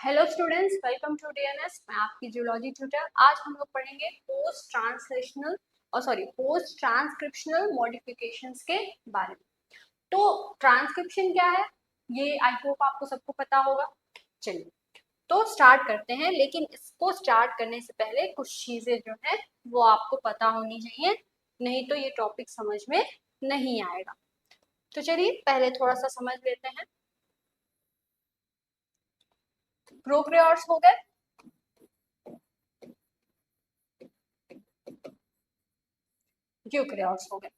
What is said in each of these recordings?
Hello students, welcome to DNS. मैं आपकी zoology tutor. आज हम लोग पढ़ेंगे पोस्ट ट्रांसक्रिप्शनल मॉडिफिकेशंस के बारे में। तो ट्रांसक्रिप्शन क्या है, ये आई होप आपको सबको पता होगा। चलिए तो स्टार्ट करते हैं, लेकिन इसको स्टार्ट करने से पहले कुछ चीजें जो है वो आपको पता होनी चाहिए, नहीं तो ये टॉपिक समझ में नहीं आएगा। तो चलिए पहले थोड़ा सा समझ लेते हैं। प्रोकैरियोट्स हो गए, यूकैरियोट्स हो गए।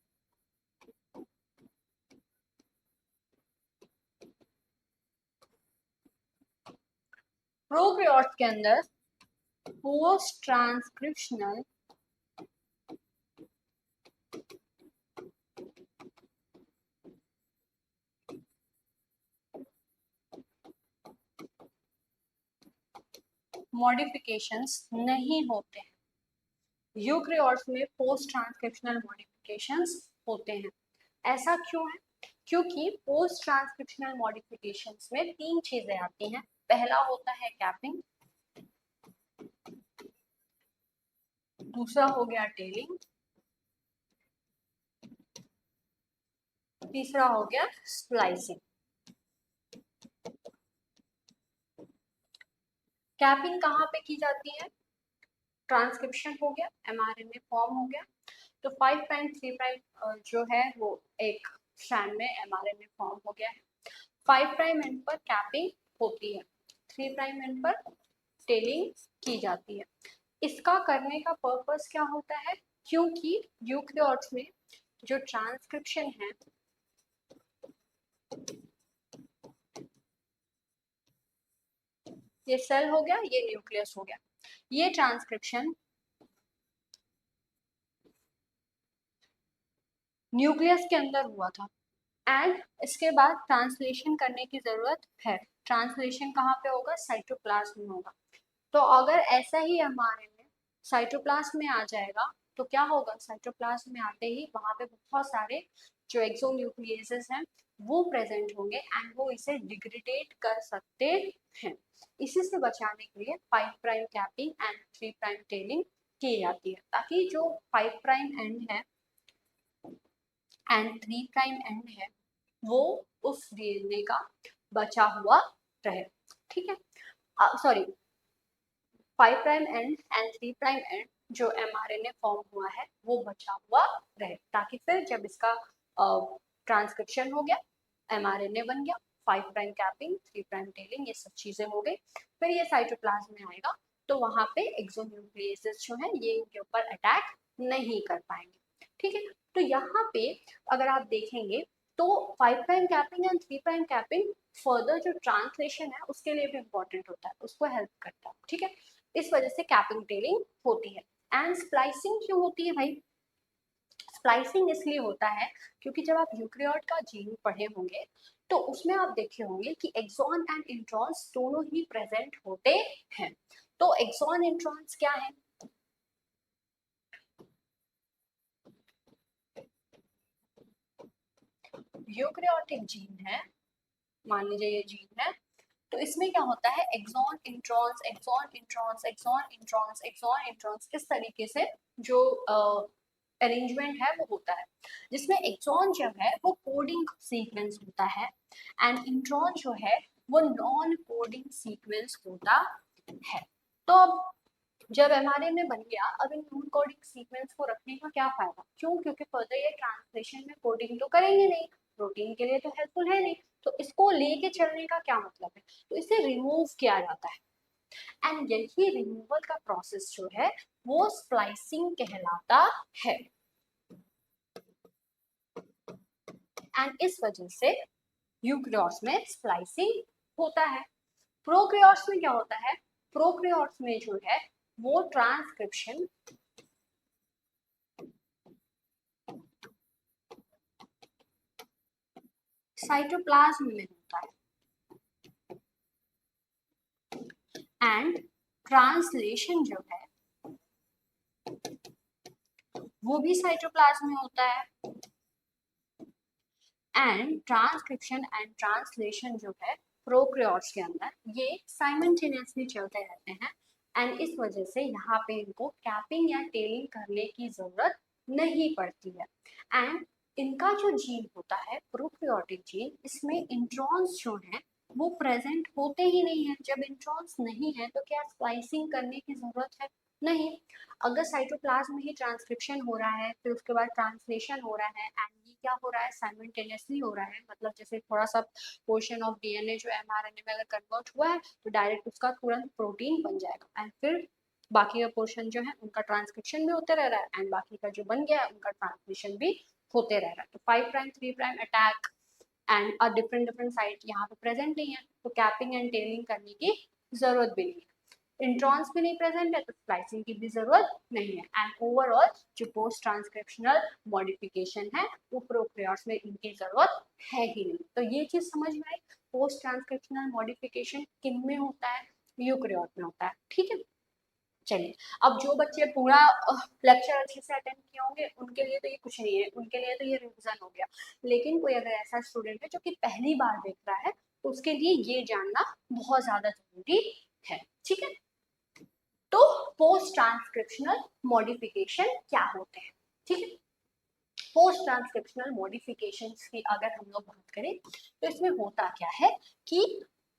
प्रोकैरियोट्स के अंदर पोस्ट ट्रांसक्रिप्शनल मॉडिफिकेशंस नहीं होते हैं। यूकैरियोट्स में पोस्ट ट्रांसक्रिप्शनल मॉडिफिकेशंस होते हैं। ऐसा क्यों है? क्योंकि पोस्ट ट्रांसक्रिप्शनल मॉडिफिकेशंस में तीन चीजें आती हैं। पहला होता है कैपिंग, दूसरा हो गया टेलिंग, तीसरा हो गया स्प्लाइसिंग। कैपिंग कहाँ पे की जाती है? ट्रांसक्रिप्शन हो गया, एमआरएनए फॉर्म हो गया, तो 5 प्राइम 3 प्राइम जो है वो एक स्ट्रैंड में एमआरएनए फॉर्म हो गया है। 5 प्राइम एंड पर कैपिंग होती है, 3 प्राइम एंड पर टेलिंग की जाती है। इसका करने का पर्पस क्या होता है? क्योंकि यूकैरियोट्स में जो ट्रांसक्रिप्शन है, ये सेल हो गया, ये न्यूक्लियस हो गया, ये ट्रांसक्रिप्शन न्यूक्लियस के अंदर हुआ था एंड इसके बाद ट्रांसलेशन करने की जरूरत है। ट्रांसलेशन कहाँ पे होगा? साइटोप्लाज्म में होगा। तो अगर ऐसा ही हमारे में साइटोप्लाज्म में आ जाएगा तो क्या होगा? साइटोप्लाज्म में आते ही वहां पे बहुत सारे जो एक्सोन्यूक्लियसेस हैं वो प्रेजेंट होंगे एंड वो इसे डिग्रेडेट कर सकते हैं। इसी से बचाने के लिए 5 prime capping and 3 prime telling की जाती है, ताकि जो 5 प्राइम एंड है एंड 3 प्राइम एंड है वो उस डीएनए का बचा हुआ रहे। ठीक है, sorry, 5 prime and and 3 prime and जो एमआरएनए फॉर्म हुआ है वो बचा हुआ रहे, ताकि फिर जब इसका ट्रांसक्रिप्शन हो गया, एमआरएनए बन गया, 5 प्राइम कैपिंग 3 प्राइम टेलिंग, ये सब चीजें हो गई, फिर ये साइटोप्लाज्म में आएगा तो वहां पे एक्सोन्यूक्लियसेस जो है ये इनके ऊपर अटैक नहीं कर पाएंगे। ठीक है, तो यहाँ पे अगर आप देखेंगे तो 5 prime capping and 3 prime capping further जो ट्रांसलेशन है उसके लिए भी इम्पोर्टेंट होता है, उसको हेल्प करता है। ठीक है, इस वजह से कैपिंग टेलिंग होती है। एंड स्प्लाइसिंग क्यों होती है भाई? स्प्लाइसिंग इसलिए होता है क्योंकि जब आप यूकैरियोट का जीन पढ़े होंगे तो उसमें आप देखे होंगे कि एक्सॉन एंड इंट्रॉन्स दोनों ही प्रेजेंट होते हैं। तो एक्सॉन इंट्रॉन्स क्या है? यूकैरियोटिक जीन है, मान लीजिए ये जीन है, तो इसमें क्या होता है? Exon introns, exon introns, exon introns, exon introns, इस तरीके से जो अरेंजमेंट है वो होता है, जिसमें एक्सॉन जो है वो कोडिंग सीक्वेंस होता है एंड इंट्रॉन जो है वो नॉन कोडिंग सीक्वेंस होता है। तो अब जब एमआरएनए बन गया, अब इन नॉन कोडिंग सीक्वेंस को रखने का क्या फायदा? क्यों? क्योंकि फर्दर ये ट्रांसलेशन में कोडिंग तो करेंगे नहीं, प्रोटीन के लिए तो हेल्पफुल है नहीं, तो इसको लेके चलने का क्या मतलब है? तो इसे रिमूव किया जाता है एंड यही रिमूवल का प्रोसेस जो है वो स्प्लाइसिंग कहलाता है। एंड इस वजह से यूकैरियोट्स में स्प्लाइसिंग होता है। प्रोकैरियोट्स में क्या होता है? प्रोकैरियोट्स में जो है वो ट्रांसक्रिप्शन साइटोप्लाज्म में होता है एंड ट्रांसलेशन जो है वो भी साइटोप्लाज्म में होता है एंड ट्रांसक्रिप्शन एंड ट्रांसलेशन जो है प्रोकैरियोट्स के अंदर ये साइमल्टेनियसली चलते रहते हैं एंड इस वजह से यहाँ पे इनको कैपिंग या टेलिंग करने की जरूरत नहीं पड़ती है। एंड इनका जो जीन होता है प्रोकैरियोटिक जीन, इसमें इंट्रॉन्स जो हैं वो प्रेजेंट होते ही नहीं है। जब इंट्रॉन्स नहीं है तो क्या स्प्लाइसिंग करने की जरूरत है? नहीं। अगर साइटोप्लाज्म में ही ट्रांसक्रिप्शन हो रहा है, फिर उसके बाद ट्रांसलेशन हो रहा है एंड ये क्या हो रहा है, साइमल्टेनियसली हो रहा है, मतलब जैसे थोड़ा सा पोर्शन ऑफ डीएनए जो एमआरएनए में अगर कन्वर्ट हुआ है तो डायरेक्ट उसका तुरंत प्रोटीन बन जाएगा एंड फिर बाकी का पोर्शन जो है उनका ट्रांसक्रिप्शन भी होते रह रहा है एंड बाकी का जो बन गया है उनका ट्रांसलेशन भी होते रह रहा है। तो 5 prime 3 prime attack and a different site यहाँ पे प्रेजेंट नहीं है, तो कैपिंग एंड टेलिंग करने की जरूरत भी नहीं है। इंट्रॉन्स भी नहीं प्रेजेंट है तो स्प्लाइसिंग की भी जरूरत नहीं है एंड ओवरऑल जो पोस्ट ट्रांसक्रिप्शनल मॉडिफिकेशन है वो प्रोकैरियोट्स में इनकी जरूरत है ही नहीं। तो ये चीज समझ में आई, पोस्ट ट्रांसक्रिप्शनल मॉडिफिकेशन किन में होता है, यूकैरियोट में होता है। ठीक है, चलिए अब जो बच्चे पूरा लेक्चर अच्छे से अटेंड किए होंगे उनके लिए तो ये कुछ नहीं है, उनके लिए तो ये रिवीजन हो गया। लेकिन कोई अगर ऐसा स्टूडेंट है जो कि पहली बार देख रहा है तो उसके लिए ये जानना बहुत ज्यादा जरूरी है। ठीक है, तो पोस्ट ट्रांसक्रिप्शनल मॉडिफिकेशन क्या होते हैं? ठीक है, पोस्ट ट्रांसक्रिप्शनल मॉडिफिकेशन की अगर हम लोग बात करें तो इसमें होता क्या है कि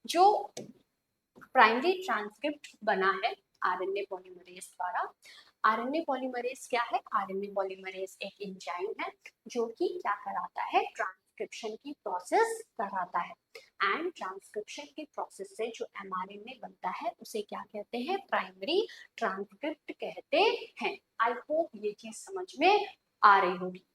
जो प्राइमरी ट्रांसक्रिप्ट बना है आरएनए पॉलीमरेज द्वारा। आरएनए पॉलीमरेज क्या है? आरएनए पॉलीमरेज एक एंजाइम है जो कि क्या कराता है, ट्रांसक्रिप्शन की प्रोसेस कराता है एंड ट्रांसक्रिप्शन की प्रोसेस से जो एमआरएनए बनता है उसे क्या कहते हैं, प्राइमरी ट्रांसक्रिप्ट कहते हैं। आई होप ये चीज समझ में आ रही होगी।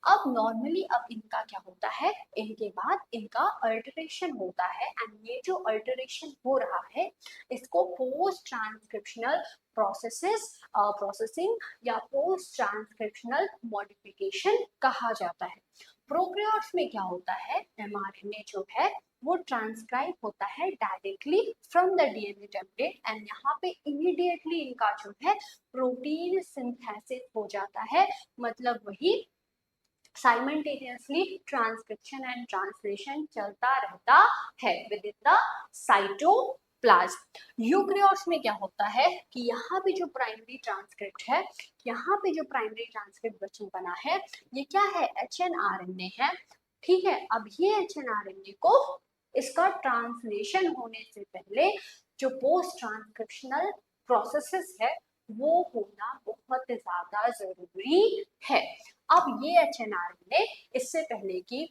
अब नॉर्मली अब इनका क्या होता है, इनके बाद इनका अल्टरेशन होता है एंड ये जो अल्टरेशन हो रहा है इसको पोस्ट ट्रांसक्रिप्शनल प्रोसेसिंग या पोस्ट ट्रांसक्रिप्शनल मॉडिफिकेशन कहा जाता है। प्रोकैरियोट्स में क्या होता है, एमआरएनए जो है वो ट्रांसक्राइब होता है directly from the DNA template and यहाँ पे इमीडिएटली इनका जो है प्रोटीन सिंथेसिस हो जाता है, मतलब वही साइमल्टेनियसली ट्रांसक्रिप्शन एंड ट्रांसलेशन चलता रहता है with in the cytoplasm. Eukaryotes में क्या होता है कि यहाँ पे जो प्राइमरी ट्रांसक्रिप्ट है, यहाँ पे जो प्राइमरी ट्रांसक्रिप्ट बच्चों बना है ये क्या है, एचएनआरएनए है। ठीक है, अब ये एचएनआरएनए को इसका ट्रांसलेशन होने से पहले जो पोस्ट ट्रांसक्रिप्शनल प्रोसेसेस है वो होना बहुत ज्यादा जरूरी है। अब ये एचएनआरएनए इससे पहले की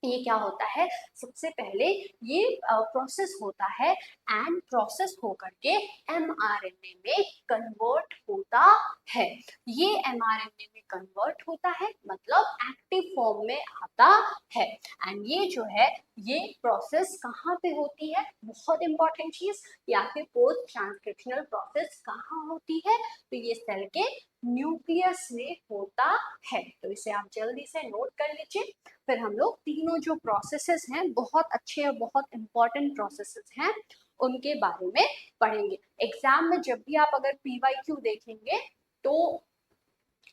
ये क्या होता है, सबसे पहले ये प्रोसेस होता है एंड प्रोसेस होकर के एमआरएनए में कन्वर्ट होता है। ये एमआरएनए में कन्वर्ट होता है मतलब एक्टिव फॉर्म में आता है एंड ये जो है ये प्रोसेस कहाँ पे होती है, बहुत इंपॉर्टेंट चीज, या फिर पोस्ट ट्रांसक्रिप्शनल प्रोसेस कहाँ होती है, तो ये सेल के न्यूक्लियस में होता है। तो इसे आप जल्दी से नोट कर लीजिए। फिर हम लोग तीनों जो प्रोसेसेस हैं बहुत अच्छे और बहुत इंपॉर्टेंट प्रोसेसेस हैं उनके बारे में पढ़ेंगे। एग्जाम में जब भी आप अगर पीवाईक्यू देखेंगे तो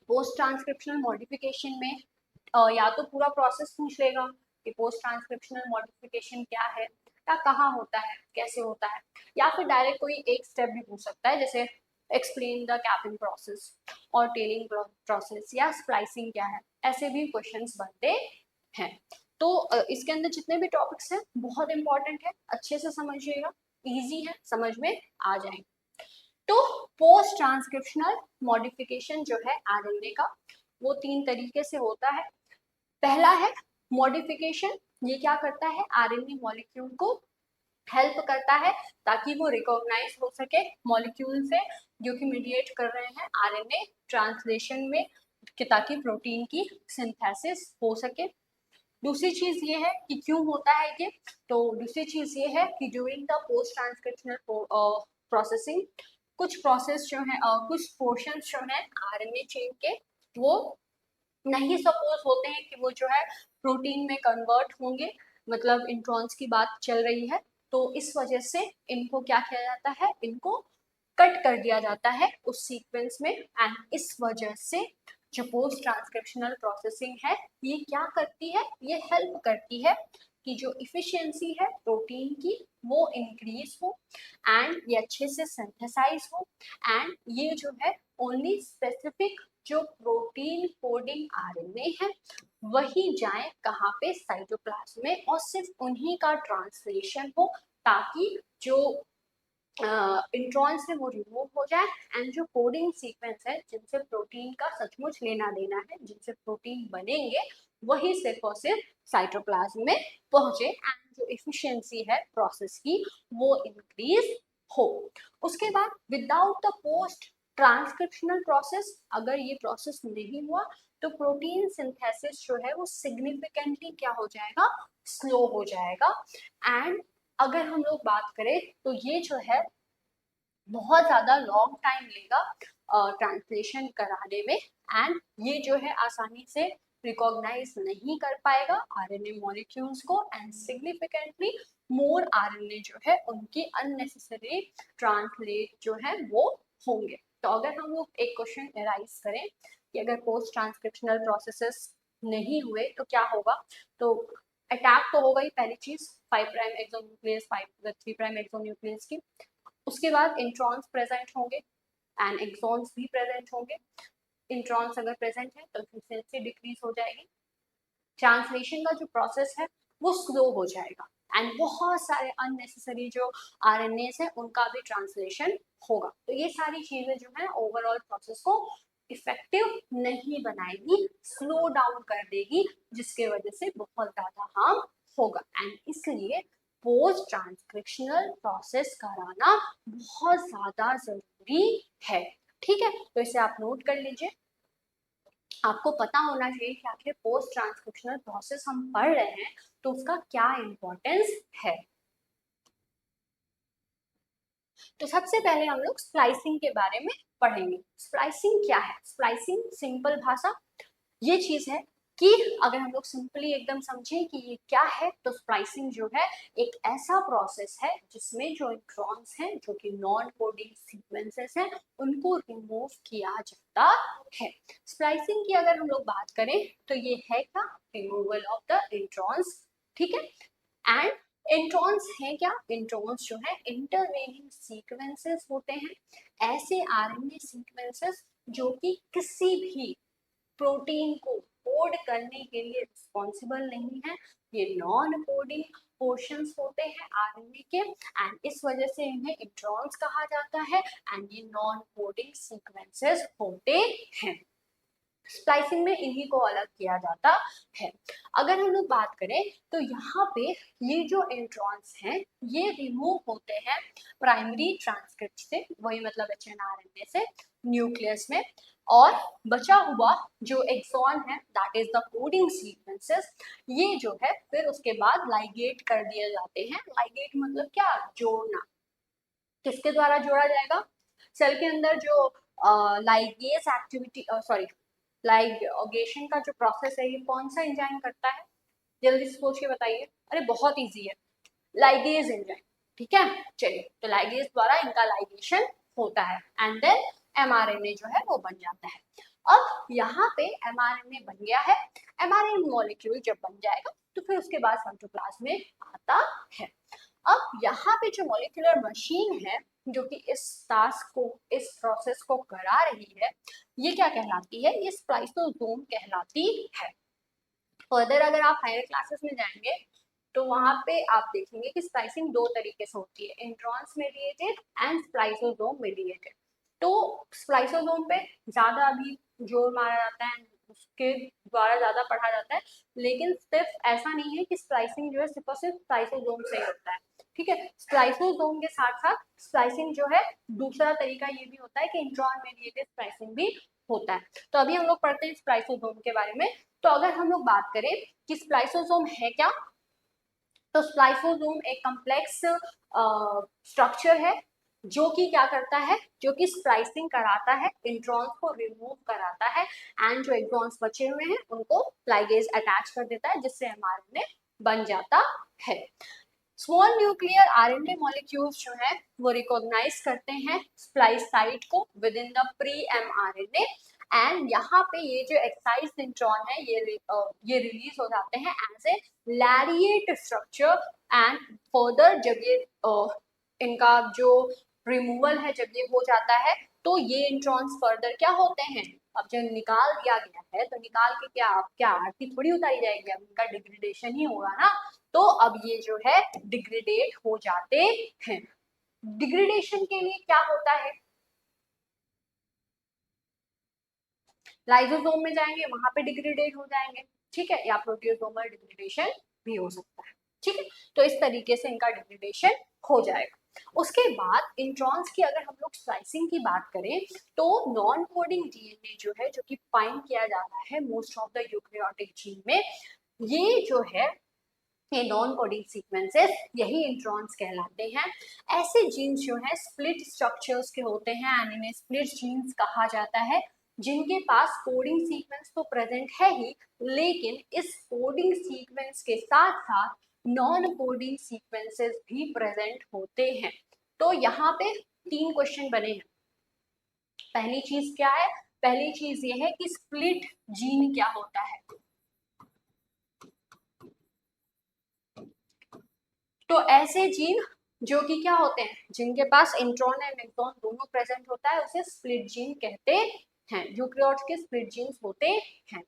पोस्ट ट्रांसक्रिप्शनल मॉडिफिकेशन में या तो पूरा प्रोसेस पूछ लेगा कि पोस्ट ट्रांसक्रिप्शनल मॉडिफिकेशन क्या है या कहाँ होता है, कैसे होता है, या फिर डायरेक्ट कोई एक स्टेप भी पूछ सकता है जैसे एक्सप्लेन द कैपिंग प्रोसेस और टेलिंग प्रोसेस या स्प्लाइसिंग क्या है, ऐसे भी क्वेश्चंस बनते हैं। तो इसके अंदर जितने भी टॉपिक्स हैं बहुत इंपॉर्टेंट है, अच्छे से समझिएगा, इजी है, समझ में आ जाएंगे। तो पोस्ट ट्रांसक्रिप्शनल मॉडिफिकेशन जो है आरएनए का वो तीन तरीके से होता है। पहला है मॉडिफिकेशन, ये क्या करता है, आरएनए मॉलिक्यूल को हेल्प करता है ताकि वो रिकॉग्नाइज हो सके मॉलिक्यूल से जो कि मीडिएट कर रहे हैं आरएनए ट्रांसलेशन में, कि ताकि प्रोटीन की सिंथेसिस हो सके। दूसरी चीज ये है कि क्यों होता है ये, तो दूसरी चीज ये है कि during the post transcriptional processing कुछ प्रोसेस जो है कुछ पोर्शंस जो है आरएनए चेन के वो नहीं सपोज होते हैं कि वो जो है प्रोटीन में कन्वर्ट होंगे, मतलब इंट्रॉन्स की बात चल रही है, तो इस वजह से इनको क्या किया जाता है, इनको कट कर दिया जाता है उस सीक्वेंस में एंड इस वजह से जो पोस्ट ट्रांसक्रिप्शनल प्रोसेसिंग है ये क्या करती है, ये हेल्प करती है कि जो इफिशिएंसी है प्रोटीन की वो इंक्रीज हो एंड ये अच्छे से सिंथेसाइज हो एंड ये जो है ओनली स्पेसिफिक जो प्रोटीन कोडिंग आरएनए है वही जाए कहाँ पे, साइटोप्लाज्म में, और सिर्फ उन्हीं का ट्रांसलेशन हो ताकि जो इंट्रॉन्स है वो रिमूव हो जाए एंड जो कोडिंग सीक्वेंस है जिनसे प्रोटीन का सचमुच लेना देना है, जिनसे प्रोटीन बनेंगे, वही सिर्फ और सिर्फ साइटोप्लाज्म में पहुंचे एंड जो इफिशिएंसी है प्रोसेस की वो इंक्रीज हो। उसके बाद without the post transcriptional process, अगर ये प्रोसेस नहीं हुआ तो प्रोटीन सिंथेसिस जो है वो सिग्निफिकेंटली क्या हो जाएगा, स्लो हो जाएगा। एंड अगर हम लोग बात करें तो ये जो है बहुत ज्यादा लॉन्ग टाइम लेगा ट्रांसलेशन कराने में एंड ये जो है आसानी से रिकॉग्नाइज नहीं कर पाएगा आरएनए मॉलिक्यूल्स को एंड सिग्निफिकेंटली मोर आरएनए जो है उनकी अननेसेसरी ट्रांसलेट जो है वो होंगे। तो अगर हम लोग एक क्वेश्चन एराइज करें कि अगर पोस्ट ट्रांसक्रिप्शनल प्रोसेसेस नहीं हुए तो क्या होगा, तो अटैक तो होगा ही पहली चीज 5 प्राइम एक्सोन्यूक्लियस 3 प्राइम एक्सोन्यूक्लियस की। उसके बाद इंट्रॉन्स प्रेजेंट होंगे एंड एक्सॉन्स भी प्रेजेंट होंगे। इंट्रॉन्स अगर प्रेजेंट है तो एफिशिएंसी डिक्रीज हो जाएगी, ट्रांसलेशन का जो प्रोसेस है वो स्लो हो जाएगा एंड बहुत सारे अननेसेसरी जो आरएनए है उनका भी ट्रांसलेशन होगा। तो ये सारी चीजें जो है ओवरऑल प्रोसेस को इफेक्टिव नहीं बनाएगी, स्लो डाउन कर देगी, जिसके वजह से बहुत ज्यादा हार्म होगा एंड इसलिए पोस्ट ट्रांसक्रिप्शनल प्रोसेस कराना बहुत ज्यादा जरूरी है। ठीक है, तो इसे आप नोट कर लीजिए। आपको पता होना चाहिए कि आखिर पोस्ट ट्रांसक्रिप्शनल प्रोसेस हम पढ़ रहे हैं तो उसका क्या इम्पोर्टेंस है। तो सबसे पहले हम लोग स्प्लाइसिंग के बारे में पढ़ेंगे। स्प्लाइसिंग क्या है? स्प्लाइसिंग सिंपल भाषा ये चीज है कि अगर हम लोग सिंपली एकदम समझें कि ये क्या है, तो स्प्लाइसिंग जो है एक ऐसा प्रोसेस है जिसमें जो इंट्रॉन्स हैं जो कि नॉन कोडिंग सीक्वेंसेस हैं उनको रिमूव किया जाता है। स्प्लाइसिंग की अगर हम लोग बात करें तो ये है क्या, रिमूवल ऑफ द इंट्रॉन्स। ठीक है, एंड इंट्रॉन्स हैं क्या, इंट्रॉन्स जो है इंटरवेनिंग सीक्वेंसेस होते हैं, ऐसे आरएनए सीक्वेंसेस जो कि किसी भी प्रोटीन को कोड करने के लिए रिस्पॉन्सिबल नहीं है। ये नॉन कोडिंग पोर्शंस होते हैं आरएनए के एंड इस वजह से इन्हें इंट्रॉन्स कहा जाता है एंड ये नॉन कोडिंग सीक्वेंसेस होते हैं। स्प्लाइसिंग में इन्हीं को अलग किया जाता है। अगर हम लोग बात करें तो यहाँ पे ये जो इंट्रॉन्स हैं ये रिमूव होते हैं प्राइमरी ट्रांसक्रिप्ट से, वही मतलब एचएनआरएनए से, न्यूक्लियस में, और बचा हुआ जो एक्सॉन है that is the coding sequences, ये जो है फिर उसके बाद लाइगेट कर दिए जाते हैं। लाइगेट मतलब क्या, जोड़ना। किसके द्वारा जोड़ा जाएगा, सेल के अंदर जो लाइगेस एक्टिविटी सॉरी लाइगेशन का जो प्रोसेस है ये कौन सा एंजाइम करता है, जल्दी से सोच के बताइए। अरे बहुत इजी है, लाइगेज एंजाइम। ठीक है, चलिए, तो लाइगेज द्वारा इनका लाइगेशन होता है एंड देन एमआरएनए जो है वो बन जाता है। अब यहाँ पे एमआरएनए बन गया है, एमआरएनए मॉलिक्यूल जब बन जाएगा तो फिर उसके बाद साइटोप्लाज्म में आता है। अब यहाँ पे जो मॉलिक्यूलर मशीन है जो कि इस टास्क को, इस प्रोसेस को करा रही है, ये क्या कहलाती है, ये स्प्लाइसोसोम कहलाती है। फर्दर अगर आप हायर क्लासेस में जाएंगे तो वहां पे आप देखेंगे कि स्प्लाइसिंग दो तरीके से होती है, introns mediated and spliceosome mediated. तो स्प्लाइसोसोम पे ज्यादा अभी जोर मारा जाता है, उसके द्वारा ज्यादा पढ़ा जाता है, लेकिन सिर्फ ऐसा नहीं है कि स्प्लाइसिंग जो है सिर्फ और सिर्फ स्प्लाइसोसोम से ही होता है। ठीक है, स्प्लाइसोसोम के साथ साथ स्प्लाइसिंग जो है दूसरा तरीका ये भी होता है कि इंट्रॉन मेडिएटेड स्प्लाइसिंग भी होता है। तो अभी हम लोग पढ़ते हैं स्प्लाइसोसोम के बारे में। तो अगर हम लोग बात करें कि स्प्लाइसोसोम है क्या, तो स्प्लाइसोसोम एक कॉम्प्लेक्स स्ट्रक्चर है जो कि क्या करता है, जो कि स्प्लाइसिंग कराता है, इंट्रॉन्स को रिमूव कराता है एंड जो एक्सॉन्स बचे हुए हैं उनको लाइगेज अटैच कर देता है जिससे एमआरएनए बन जाता है। स्मॉल न्यूक्लियर आरएनए मॉलिक्यूल्स जो है वो रिकॉग्नाइज करते हैं स्प्लाइस साइट को with in the pre mRNA and यहाँ पे ये जो एक्साइज इंट्रॉन है ये रिलीज हो जाते हैं as a lariat structure and further जब ये इनका जो रिमूवल है जब ये हो जाता है तो ये इंट्रॉन्स फर्दर क्या होते हैं, अब जब निकाल दिया गया है तो निकाल के क्या अब क्या आरती थोड़ी उतारी जाएगी, अब इनका डिग्रेडेशन ही होगा ना, तो अब ये जो है डिग्रेडेट हो जाते हैं। डिग्रेडेशन के लिए क्या होता है, लाइसोसोम में जाएंगे वहां पे डिग्रेडेट हो जाएंगे, ठीक है, या प्रोटियोसोमल डिग्रेडेशन भी हो सकता है, ठीक है, तो इस तरीके से इनका डिग्रेडेशन हो जाएगा। उसके बाद इंट्रॉन्स की अगर हम लोग स्लाइसिंग की बात करें तो नॉन कोडिंग डीएनए जो है जो कि फाइंड किया जाता है most of the eukaryotic gene में, ये जो है ये नॉन कोडिंग सीक्वेंसेस यही इंट्रॉन्स कहलाते हैं। ऐसे जीन्स जो है स्प्लिट स्ट्रक्चर्स के होते हैं एंड इन्हें स्प्लिट जीन्स कहा जाता है, जिनके पास कोडिंग सीक्वेंस तो प्रेजेंट है ही लेकिन इस कोडिंग सीक्वेंस के साथ साथ नॉन कोडिंग सीक्वेंसेस भी प्रेजेंट होते हैं। तो यहाँ पे 3 क्वेश्चन बने हैं। पहली चीज क्या है, पहली चीज ये है कि स्प्लिट जीन क्या होता है, तो ऐसे जीन जो कि क्या होते हैं जिनके पास इंट्रॉन एंड एक्सॉन दोनों प्रेजेंट होता है उसे स्प्लिट जीन कहते हैं, यूकेरियोट्स के स्प्लिट जीन्स होते हैं।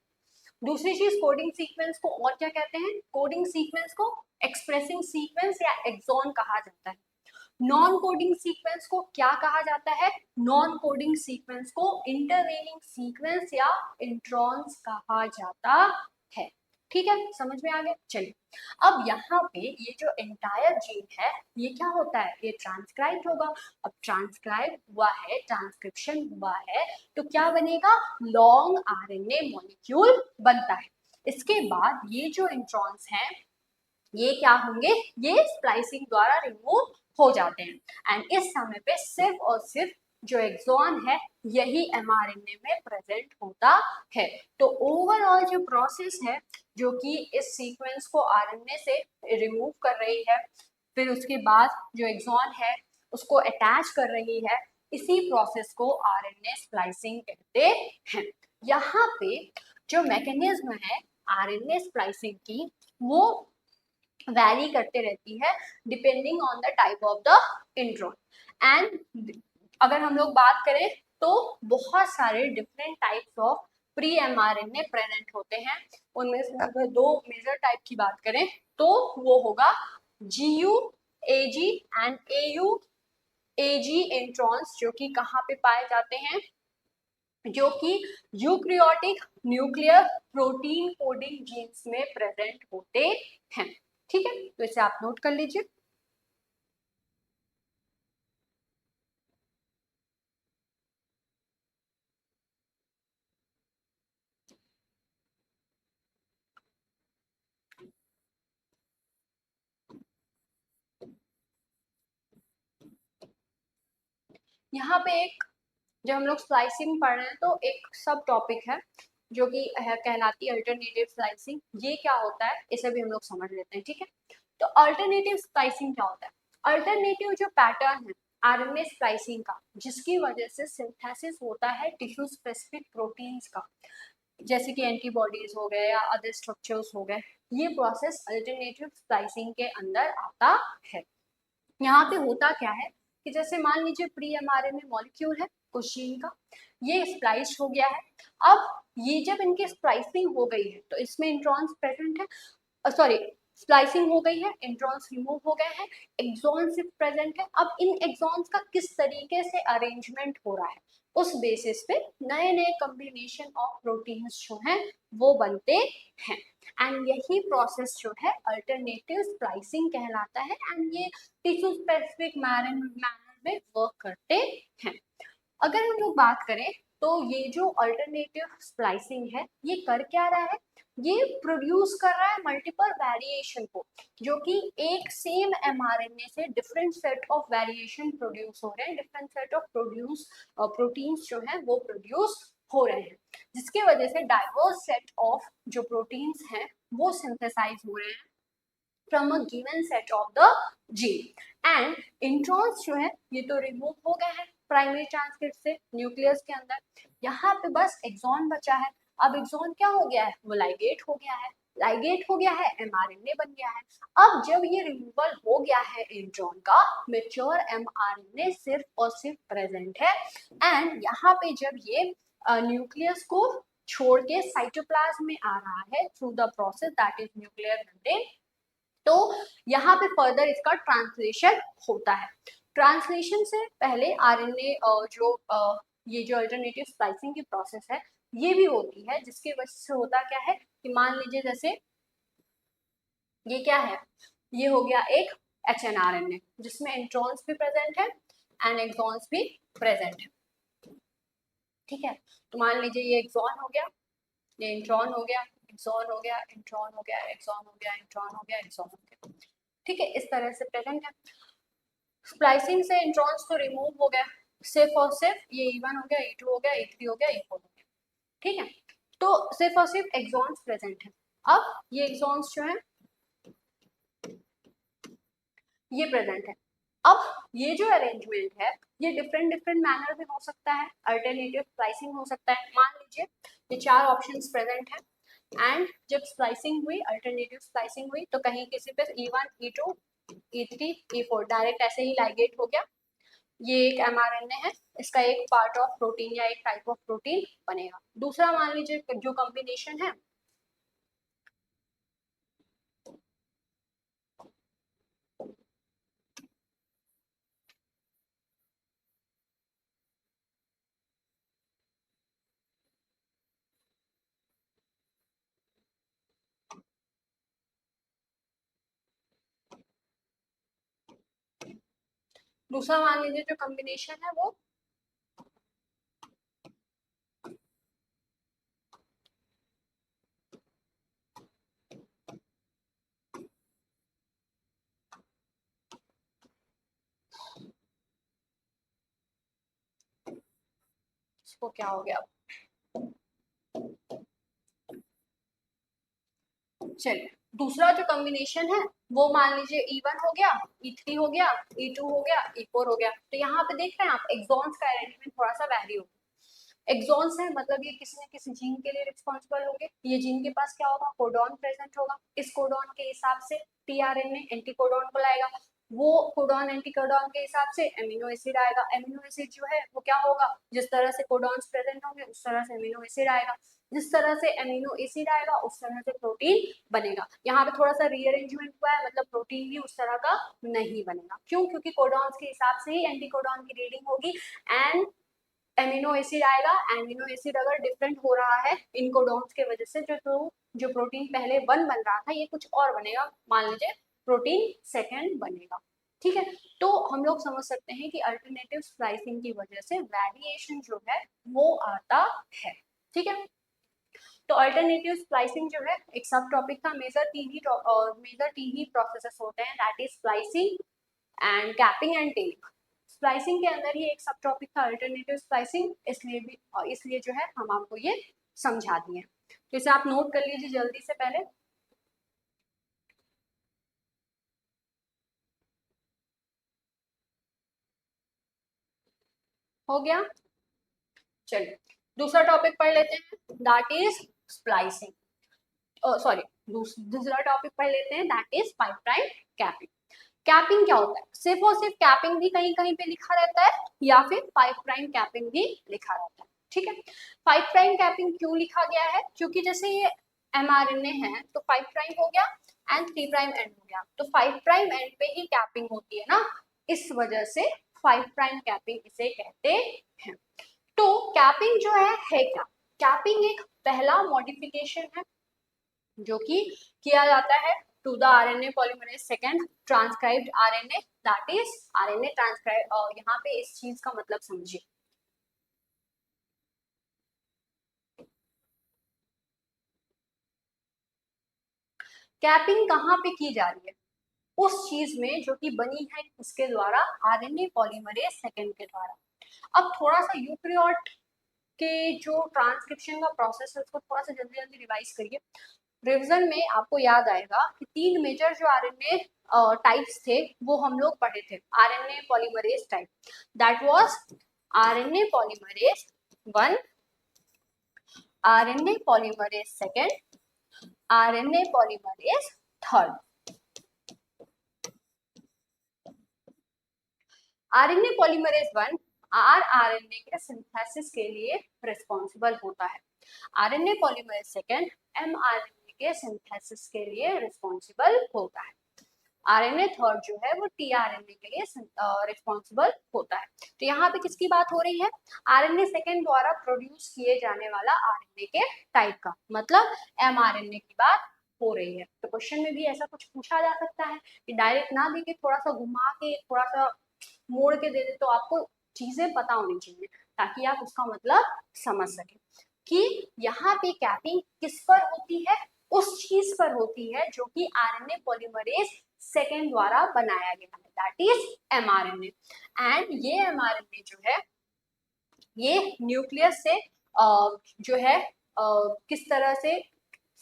दूसरी चीज कोडिंग सीक्वेंस को और क्या कहते हैं, कोडिंग सीक्वेंस को एक्सप्रेसिंग सीक्वेंस या एक्सॉन कहा जाता है। नॉन कोडिंग सीक्वेंस को क्या कहा जाता है, नॉन कोडिंग सीक्वेंस को इंटरवेनिंग सीक्वेंस या इंट्रॉन्स कहा जाता है। ठीक है, समझ में आ गया। चलिए अब यहाँ पे ये जो एंटायर जीन है ये क्या होता है, ये ट्रांसक्राइब होगा। अब ट्रांसक्राइब हुआ है, ट्रांसक्रिप्शन हुआ है तो क्या बनेगा, लॉन्ग आरएनए मॉलिक्यूल बनता है। इसके बाद ये जो इंट्रॉन्स हैं ये क्या होंगे, ये स्प्लाइसिंग द्वारा रिमूव हो जाते हैं एंड इस समय पे सिर्फ और सिर्फ जो एक्सॉन है यही एमआरएनए में प्रेजेंट होता है। तो ओवरऑल जो प्रोसेस है जो कि इस सीक्वेंस को आरएनए से रिमूव कर रही है फिर उसके बाद जो एक्सॉन है उसको अटैच कर रही है, इसी प्रोसेस को आरएनए स्प्लाइसिंग कहते हैं। यहाँ पे जो मैकेनिज्म है आरएनए स्प्लाइसिंग की वो वैरी करते रहती है depending on the type of the intron and अगर हम लोग बात करें तो बहुत सारे different types of pre mRNA present होते हैं। उनमें से अगर 2 मेजर टाइप की बात करें तो वो होगा G U A G and A U A G introns जो कि कहाँ पे पाए जाते हैं, जो कि eukaryotic nuclear protein coding genes में प्रेजेंट होते हैं। ठीक है, तो इसे आप नोट कर लीजिए। यहाँ पे एक जब हम लोग स्लाइसिंग पढ़ रहे हैं तो एक सब टॉपिक है जो कि कहलाती है अल्टरनेटिव स्लाइसिंग। ये क्या होता है इसे भी हम लोग समझ लेते हैं, ठीक है। तो अल्टरनेटिव स्लाइसिंग क्या होता है, अल्टरनेटिव जो पैटर्न है आरएनए स्लाइसिंग का जिसकी वजह से सिंथेसिस होता है टिश्यू स्पेसिफिक प्रोटीन्स का, जैसे कि एंटीबॉडीज हो गए या अदर स्ट्रक्चर्स हो गए, ये प्रोसेस अल्टरनेटिव स्लाइसिंग के अंदर आता है। यहाँ पे होता क्या है कि जैसे मान लीजिए प्री एमआरएनए मॉलिक्यूल है कुछ जीन का, ये स्प्लाइस हो गया है। अब ये जब इनकी स्प्लाइसिंग हो गई है तो इसमें इंट्रॉन्स प्रेजेंट है, सॉरी स्प्लाइसिंग हो गई है, इंट्रॉन्स रिमूव हो गए हैं, एक्सॉन सिर्फ प्रेजेंट है। अब इन एक्सॉन्स का किस तरीके से अरेंजमेंट हो रहा है उस बेसिस पे नए नए कॉम्बिनेशन ऑफ प्रोटीन्स जो हैं वो बनते हैं एंड यही प्रोसेस जो है अल्टरनेटिव स्प्लाइसिंग कहलाता है एंड ये टिश्यू स्पेसिफिक मैनर में वर्क करते हैं। अगर हम लोग बात करें तो ये जो अल्टरनेटिव स्प्लाइसिंग है ये कर क्या रहा है, ये प्रोड्यूस कर रहा है मल्टीपल वेरिएशन को, जो कि एक सेम एमआरएनए से different set of variation produce हो रहे हैं, डिफरेंट सेट ऑफ प्रोटीन्स जो है वो प्रोड्यूस हो रहे हैं, जिसकी वजह से डाइवर्स सेट ऑफ जो प्रोटीन्स हैं वो सिंथेसाइज हो रहे हैं from a given set of the gene and introns जो है ये तो रिमूव हो गए हैं प्राइमरी ट्रांसक्रिप्ट से न्यूक्लियस के अंदर, यहाँ पे बस एक्सॉन बचा है। अब एक्सॉन क्या हो गया है, वो लाइगेट हो गया है, लाइगेट हो गया है, एमआरएनए बन गया है। अब जब ये रिमूवल हो गया है इंट्रॉन का, मेच्योर एमआरएनए सिर्फ और सिर्फ प्रेजेंट है। एंड यहाँ पे जब ये न्यूक्लियस को छोड़ के साइटोप्लाज्म में आ रहा है through the process that is nuclear membrane, तो यहाँ पे फर्दर इसका ट्रांसलेशन होता है। ट्रांसलेशन से पहले आरएनए जो ये जो अल्टरनेटिव स्प्लाइसिंग की प्रोसेस है ये भी होती है, जिसकी वजह से होता क्या है कि मान लीजिए जैसे ये क्या है, ये हो गया एक HNRNA जिसमें इंट्रॉन्स भी प्रेजेंट है एंड एक्सॉन्स भी प्रेजेंट है। ठीक है, तो मान लीजिए ये एक्सॉन हो गया, ये इंट्रॉन हो गया, एक्सॉन हो गया, इंट्रॉन हो गया, एक्सॉन हो गया, इंट्रॉन हो गया, एक्सॉन हो गया। ठीक है, इस तरह से प्रेजेंट है। स्प्लाइसिंग से इंट्रॉन्स तो रिमूव हो गया, सिर्फ और सिर्फ ये E1 हो गया, E2 हो गया, E3 हो गया, E4 हो गया। ठीक है, तो सिर्फ और सिर्फ एक्सॉन्स प्रेजेंट है। अब ये एक्सॉन्स जो है ये प्रेजेंट है। अब ये जो अरेंजमेंट है ये डिफरेंट डिफरेंट मैनर में हो सकता है, अल्टरनेटिव स्प्लाइसिंग हो सकता है। मान लीजिए ये चार ऑप्शंस प्रेजेंट है एंड जब स्प्लाइसिंग हुई, अल्टरनेटिव स्प्लाइसिंग हुई, तो कहीं किसी पे E1, E2, E3, E4 direct ऐसे ही लाइगेट हो गया। ये एक एमआरएनए है, इसका एक पार्ट ऑफ प्रोटीन या एक टाइप ऑफ प्रोटीन बनेगा। दूसरा मान लीजिए जो कॉम्बिनेशन है दूसरा मान लीजिए जो कॉम्बिनेशन है वो इसको क्या हो गया, चलिए दूसरा जो कॉम्बिनेशन है वो मान लीजिए E1 हो गया, E3 हो गया, E2 हो गया, E4 हो गया। तो यहाँ पे देख रहे हैं आप एक्सॉन्स का अरेंजमेंट थोड़ा सा वैरी होगा। एक्सॉन्स है मतलब ये किसी न किसी जीन के लिए रिस्पॉन्सिबल होंगे। ये जीन के पास क्या होगा, कोडॉन प्रेजेंट होगा, इस कोडॉन के हिसाब से टीआरएनए एंटी कोडॉन को लाएगा, वो कोडॉन एंटी कोडॉन के हिसाब से एमिनो एसिड आएगा। एमिनो एसिड जो है वो क्या होगा, जिस तरह से कोडॉन्स प्रेजेंट होंगे उस तरह से एमिनो एसिड आएगा, जिस तरह से एमिनो एसिड आएगा उस तरह से प्रोटीन बनेगा। यहाँ पे थोड़ा सा रीअरेंजमेंट हुआ है, मतलब प्रोटीन भी उस तरह का नहीं बनेगा। क्यों, क्योंकि कोडॉन्स के हिसाब से ही एंटी कोडॉन की रीडिंग होगी एंड एमिनो एसिड आएगा। एमिनो एसिड अगर डिफरेंट हो रहा है इन कोडॉन्स के वजह से, जो प्रोटीन पहले वन बन रहा था ये कुछ और बनेगा, मान लीजिए प्रोटीन सेकंड बनेगा। ठीक है, तो हम लोग समझ सकते हैं कि अल्टरनेटिव स्प्लाइसिंग की वजह से वेरिएशन जो है वो आता है। ठीक है, तो अल्टरनेटिव स्प्लाइसिंग जो है एक सब टॉपिक था। मेजर तीन ही प्रोसेसेस होते हैं, that is splicing and capping and telling. Splicing के अंदर ही एक सब टॉपिक था अल्टरनेटिव स्प्लाइसिंग, इसलिए जो है हम आपको ये समझा दिए। तो इसे आप नोट कर लीजिए जल्दी से पहले। हो गया, चलिए दूसरा टॉपिक पढ़ लेते हैं, दैट इज स्प्लाइसिंग। सॉरी, दूसरा टॉपिक पढ़ लेते हैं, that is 5 prime capping. Capping क्या होता है, सिर्फ और सिर्फ कैपिंग भी कहीं कहीं पे लिखा रहता है या फिर 5 प्राइम कैपिंग भी लिखा रहता है। ठीक है, 5 प्राइम कैपिंग क्यों लिखा गया है, क्योंकि जैसे ये एमआरएनए है तो 5 प्राइम हो गया एंड 3 प्राइम एंड हो गया, तो 5 प्राइम एंड पे ही कैपिंग होती है ना, इस वजह से 5 प्राइम कैपिंग इसे कहते हैं। तो कैपिंग जो है क्या, कैपिंग एक पहला मॉडिफिकेशन है जो कि किया जाता है to the RNA polymerase second transcribed RNA, that is RNA transcribe. और यहाँ पे इस चीज का मतलब समझिए, कैपिंग कहाँ पे की जा रही है, उस चीज में जो कि बनी है उसके द्वारा, आरएनए पॉलीमरेज सेकेंड के द्वारा। अब थोड़ा सा यूकैरियोट के जो ट्रांसक्रिप्शन का प्रोसेस है उसको थोड़ा सा जल्दी जल्दी रिवाइज करिए। रिवीजन में आपको याद आएगा कि 3 मेजर जो आरएनए टाइप्स थे वो हम लोग पढ़े थे। RNA polymerase type, that was RNA polymerase 1, RNA polymerase second, RNA polymerase third. RNA polymerase 1 rRNA के सिंथेसिस के लिए रिस्पॉन्सिबल होता है. RNA polymerase second mRNA के सिंथेसिस के लिए रिस्पॉन्सिबल होता है. RNA थर्ड जो है वो tRNA के लिए रिस्पॉन्सिबल होता है. तो यहाँ पे किसकी बात हो रही है? RNA सेकेंड द्वारा प्रोड्यूस किए जाने वाला RNA के टाइप का, मतलब mRNA की बात हो रही है. तो क्वेश्चन में भी ऐसा कुछ पूछा जा सकता है कि डायरेक्ट ना देके थोड़ा सा घुमा के थोड़ा सा मोड़ के दे दे, तो आपको चीजें पता होनी चाहिए ताकि आप उसका मतलब समझ सके कि यहाँ पे कैपिंग किस पर होती है, उस चीज पर होती है जो कि RNA पॉलीमरेज सेकेंड द्वारा बनाया गया है, दैट इज mRNA. एंड ये mRNA जो है ये न्यूक्लियस से जो है किस तरह से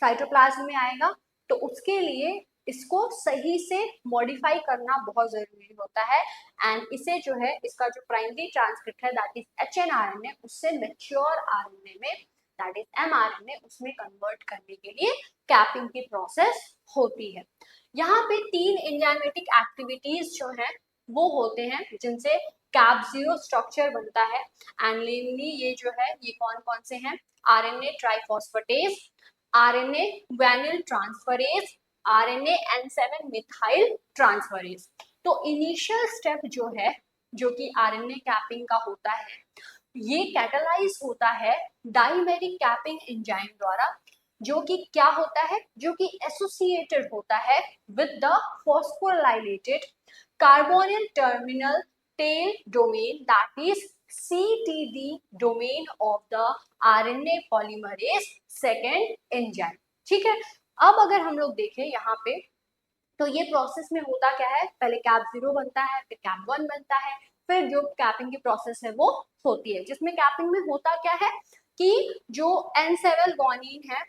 साइटोप्लाज्म में आएगा, तो उसके लिए इसको सही से मॉडिफाई करना बहुत जरूरी होता है. एंड इसे जो है इसका जो प्राइमरी ट्रांसक्रिप्ट है दैट इज hnRNA, उससे मैच्योर RNA में दैट इज mRNA उसमें कन्वर्ट करने के लिए कैपिंग की प्रोसेस होती है. यहाँ पे 3 एंजाइमेटिक एक्टिविटीज जो है वो होते हैं जिनसे कैप0 स्ट्रक्चर बनता है. एंड मेनली ये जो है ये कौन कौन से हैं? RNA triphosphatase, RNA guanylyl transferase, RNA N7 methyl transferase. तो इनिशियल स्टेप जो है जो कि RNA कैपिंग का होता है, ये कैटालाइज होता है डाइमेरिक कैपिंग एंजाइम द्वारा, जो कि क्या होता है, जो कि एसोसिएटेड होता है with the phosphorylated carbonyl terminal tail domain that is CTD domain of the RNA polymerase second enzyme. ठीक है. अब अगर हम लोग देखें यहाँ पे, तो ये प्रोसेस में होता क्या है, पहले कैप0 बनता है, फिर कैप1 बनता है, फिर जो कैपिंग की प्रोसेस है वो होती है, जिसमें कैपिंग में होता क्या है कि जो N7 ग्वानिन है,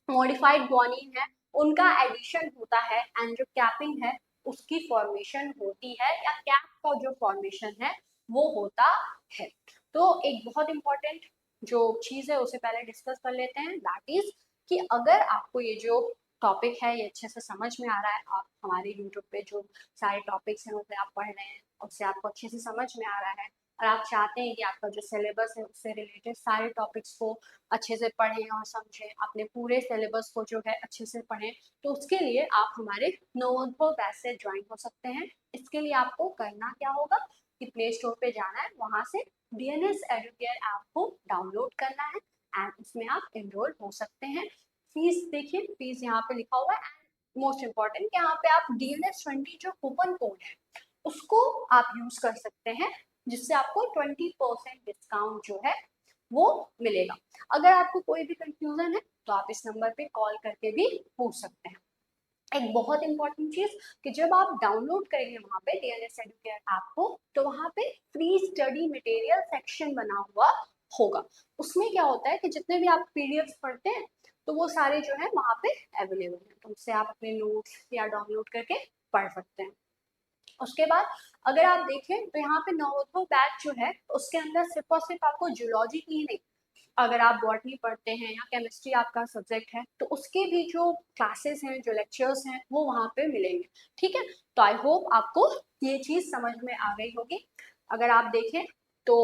मॉडिफाइड ग्वानिन है, उनका एडिशन होता है एंड जो कैपिंग है उसकी फॉर्मेशन होती है, या कैप का जो फॉर्मेशन है वो होता है. तो एक बहुत इंपॉर्टेंट जो चीज है उसे पहले डिस्कस कर लेते हैं, दैट इज कि अगर आपको ये जो टॉपिक है ये अच्छे से समझ में आ रहा है, आप हमारे यूट्यूब पे जो सारे टॉपिक्स हैं उसे आप पढ़ रहे हैं, उससे आपको अच्छे से समझ में आ रहा है, और आप चाहते हैं कि आपका जो सिलेबस है उससे रिलेटेड सारे टॉपिक्स को अच्छे से पढ़ें और समझें, अपने पूरे सिलेबस को जो है अच्छे से पढ़ें, तो उसके लिए आप हमारे नोटबुक बैच से ज्वाइन हो सकते हैं. इसके लिए आपको करना क्या होगा कि प्ले स्टोर पे जाना है, वहां से DNS एडुकेयर ऐप को डाउनलोड करना है एंड उसमें आप एनरोल हो सकते हैं. फीस देखिए, फीस यहाँ पे लिखा हुआ है. एंड मोस्ट इम्पॉर्टेंट, यहाँ पे आप DNS20 जो कूपन कोड है उसको आप यूज कर सकते हैं, जिससे आपको 20% डिस्काउंट जो है वो मिलेगा. अगर आपको कोई भी कंफ्यूजन है तो आप इस नंबर पे कॉल करके भी पूछ सकते हैं. एक बहुत इंपॉर्टेंट चीज कि जब आप डाउनलोड करेंगे वहां पे DNS एडुकेयर ऐप को, तो वहां पे फ्री स्टडी मटेरियल सेक्शन बना हुआ होगा. उसमें क्या होता है कि जितने भी आप पीडीएफ पढ़ते हैं तो वो सारे जो है वहां पे अवेलेबल है, तो उससे आप अपने नोट्स या डाउनलोड करके पढ़ सकते हैं. उसके बाद अगर आप देखें तो यहाँ पे नवोदय बैच जो है उसके अंदर सिर्फ और सिर्फ आपको जूलॉजी की नहीं, अगर आप बॉटनी पढ़ते हैं या केमिस्ट्री आपका सब्जेक्ट है तो उसके भी जो क्लासेस हैं, जो लेक्चर्स हैं वो वहाँ पे मिलेंगे. ठीक है. तो आई होप आपको ये चीज समझ में आ गई होगी. अगर आप देखें तो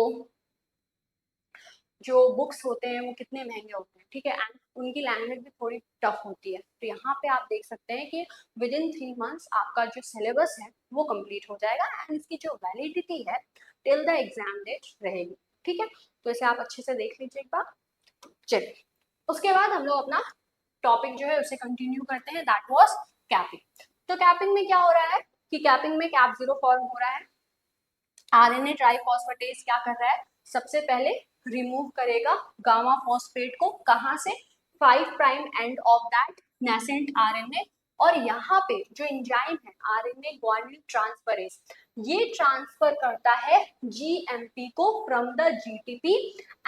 जो बुक्स होते हैं वो कितने महंगे होते हैं. ठीक है. एंड उनकी लैंग्वेज भी थोड़ी टफ होती है. तो यहाँ पे आप देख सकते हैं कि विद इन 3 मंथ्स आपका जो सिलेबस है वो कंप्लीट हो जाएगा एंड इसकी जो वैलिडिटी है टिल द एग्जाम डेट रहेगी. ठीक है. तो इसे आप अच्छे से देख लीजिए एक बार. चलिए, उसके बाद हम लोग अपना टॉपिक जो है उसे कंटिन्यू करते हैं, दैट वाज कैपिंग. तो कैपिंग में क्या हो रहा है कि कैपिंग में कैप0 फॉर्म हो रहा है. RNA ट्राइफॉस्फेटेज क्या कर रहा है, सबसे पहले रिमूव करेगा गामा फॉस्फेट को, कहां से, 5 prime end of that nascent RNA. और यहाँ पे जो एंजाइम है RNA ग्वानिल ट्रांसफरेज, ये ट्रांसफर करता है GMP को फ्रॉम द GTP.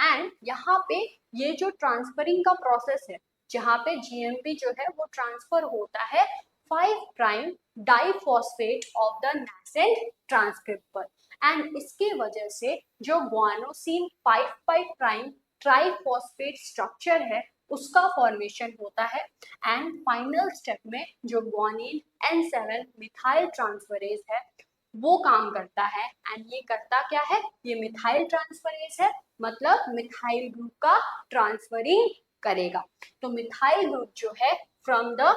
एंड यहाँ पे ये जो ट्रांसफरिंग का प्रोसेस है, जहाँ पे GMP जो है वो ट्रांसफर होता है 5 prime diphosphate of the nascent transcript पर. एंड इसकी वजह से जो ग्वानोसिन 5 प्राइम ट्राइफॉस्फेट स्ट्रक्चर है उसका फॉर्मेशन होता है। एंड फाइनल स्टेप में जो ग्वानिन N7 मिथाइल ट्रांसफरेज है वो काम करता है। एंड ये करता क्या है, ये मिथाइल ट्रांसफरेज है, मतलब मिथाइल ग्रुप का ट्रांसफरिंग करेगा। तो मिथाइल ग्रुप जो है from the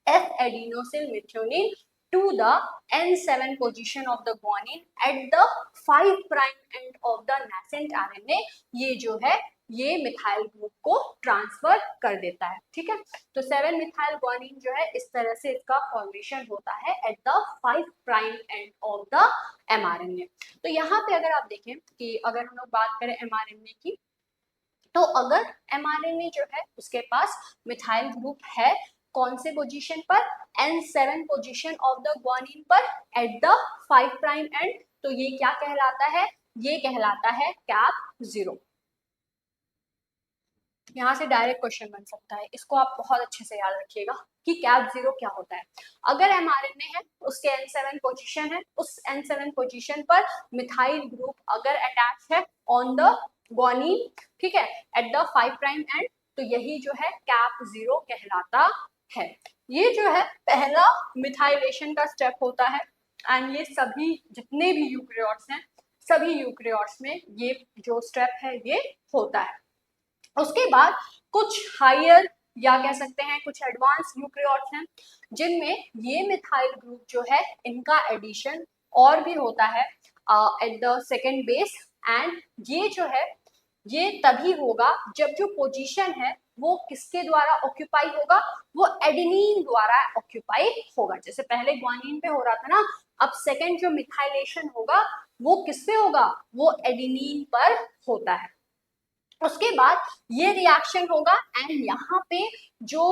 F adenosine methionine to the N7 position of the guanine at the 5 prime end of the nascent RNA, ये जो है ये मिथाइल ग्रुप को ट्रांसफर कर देता है। ठीक है, तो 7 मिथाइल ग्वानिन जो है इस तरह से इसका फॉर्मेशन होता है at the 5 prime end of the mRNA। तो यहाँ पे अगर आप देखें कि अगर हम लोग बात करें mRNA की, तो अगर mRNA जो है उसके पास मिथाइल ग्रुप है कौन से पोजीशन पर, N7 position of the guanine पर एट द 5 प्राइम एंड, तो ये क्या कहलाता है, ये कहलाता है कैप 0। यहाँ से डायरेक्ट क्वेश्चन बन सकता है, इसको आप बहुत अच्छे से याद रखिएगा कि कैप 0 क्या होता है। अगर mRNA है उसके N7 पोजीशन है, उस N7 पोजीशन पर मिथाइल ग्रुप अगर अटैच है ऑन द ग्वानिन, ठीक है, एट द 5 प्राइम एंड, तो यही जो है कैप 0 कहलाता है। ये जो है पहला मिथाइलेशन का स्टेप होता है। एंड ये सभी जितने भी यूकेरियोट्स हैं, सभी यूकेरियोट्स में ये जो स्टेप है ये होता है। उसके बाद कुछ हायर या कह सकते हैं कुछ एडवांस यूकेरियोट्स हैं जिनमें ये मिथाइल ग्रुप जो है इनका एडिशन और भी होता है at the second base. And ये जो है ये तभी होगा जब जो पोजीशन है वो किसके द्वारा ऑक्यूपाई होगा, वो एडेनिन द्वारा ऑक्यूपाई होगा। जैसे पहले ग्वानिन पे हो रहा था ना, अब सेकेंड जो मिथाइलेशन होगा वो किस पे होगा, वो एडेनिन पर होता है। उसके बाद ये रिएक्शन होगा एंड यहाँ पे जो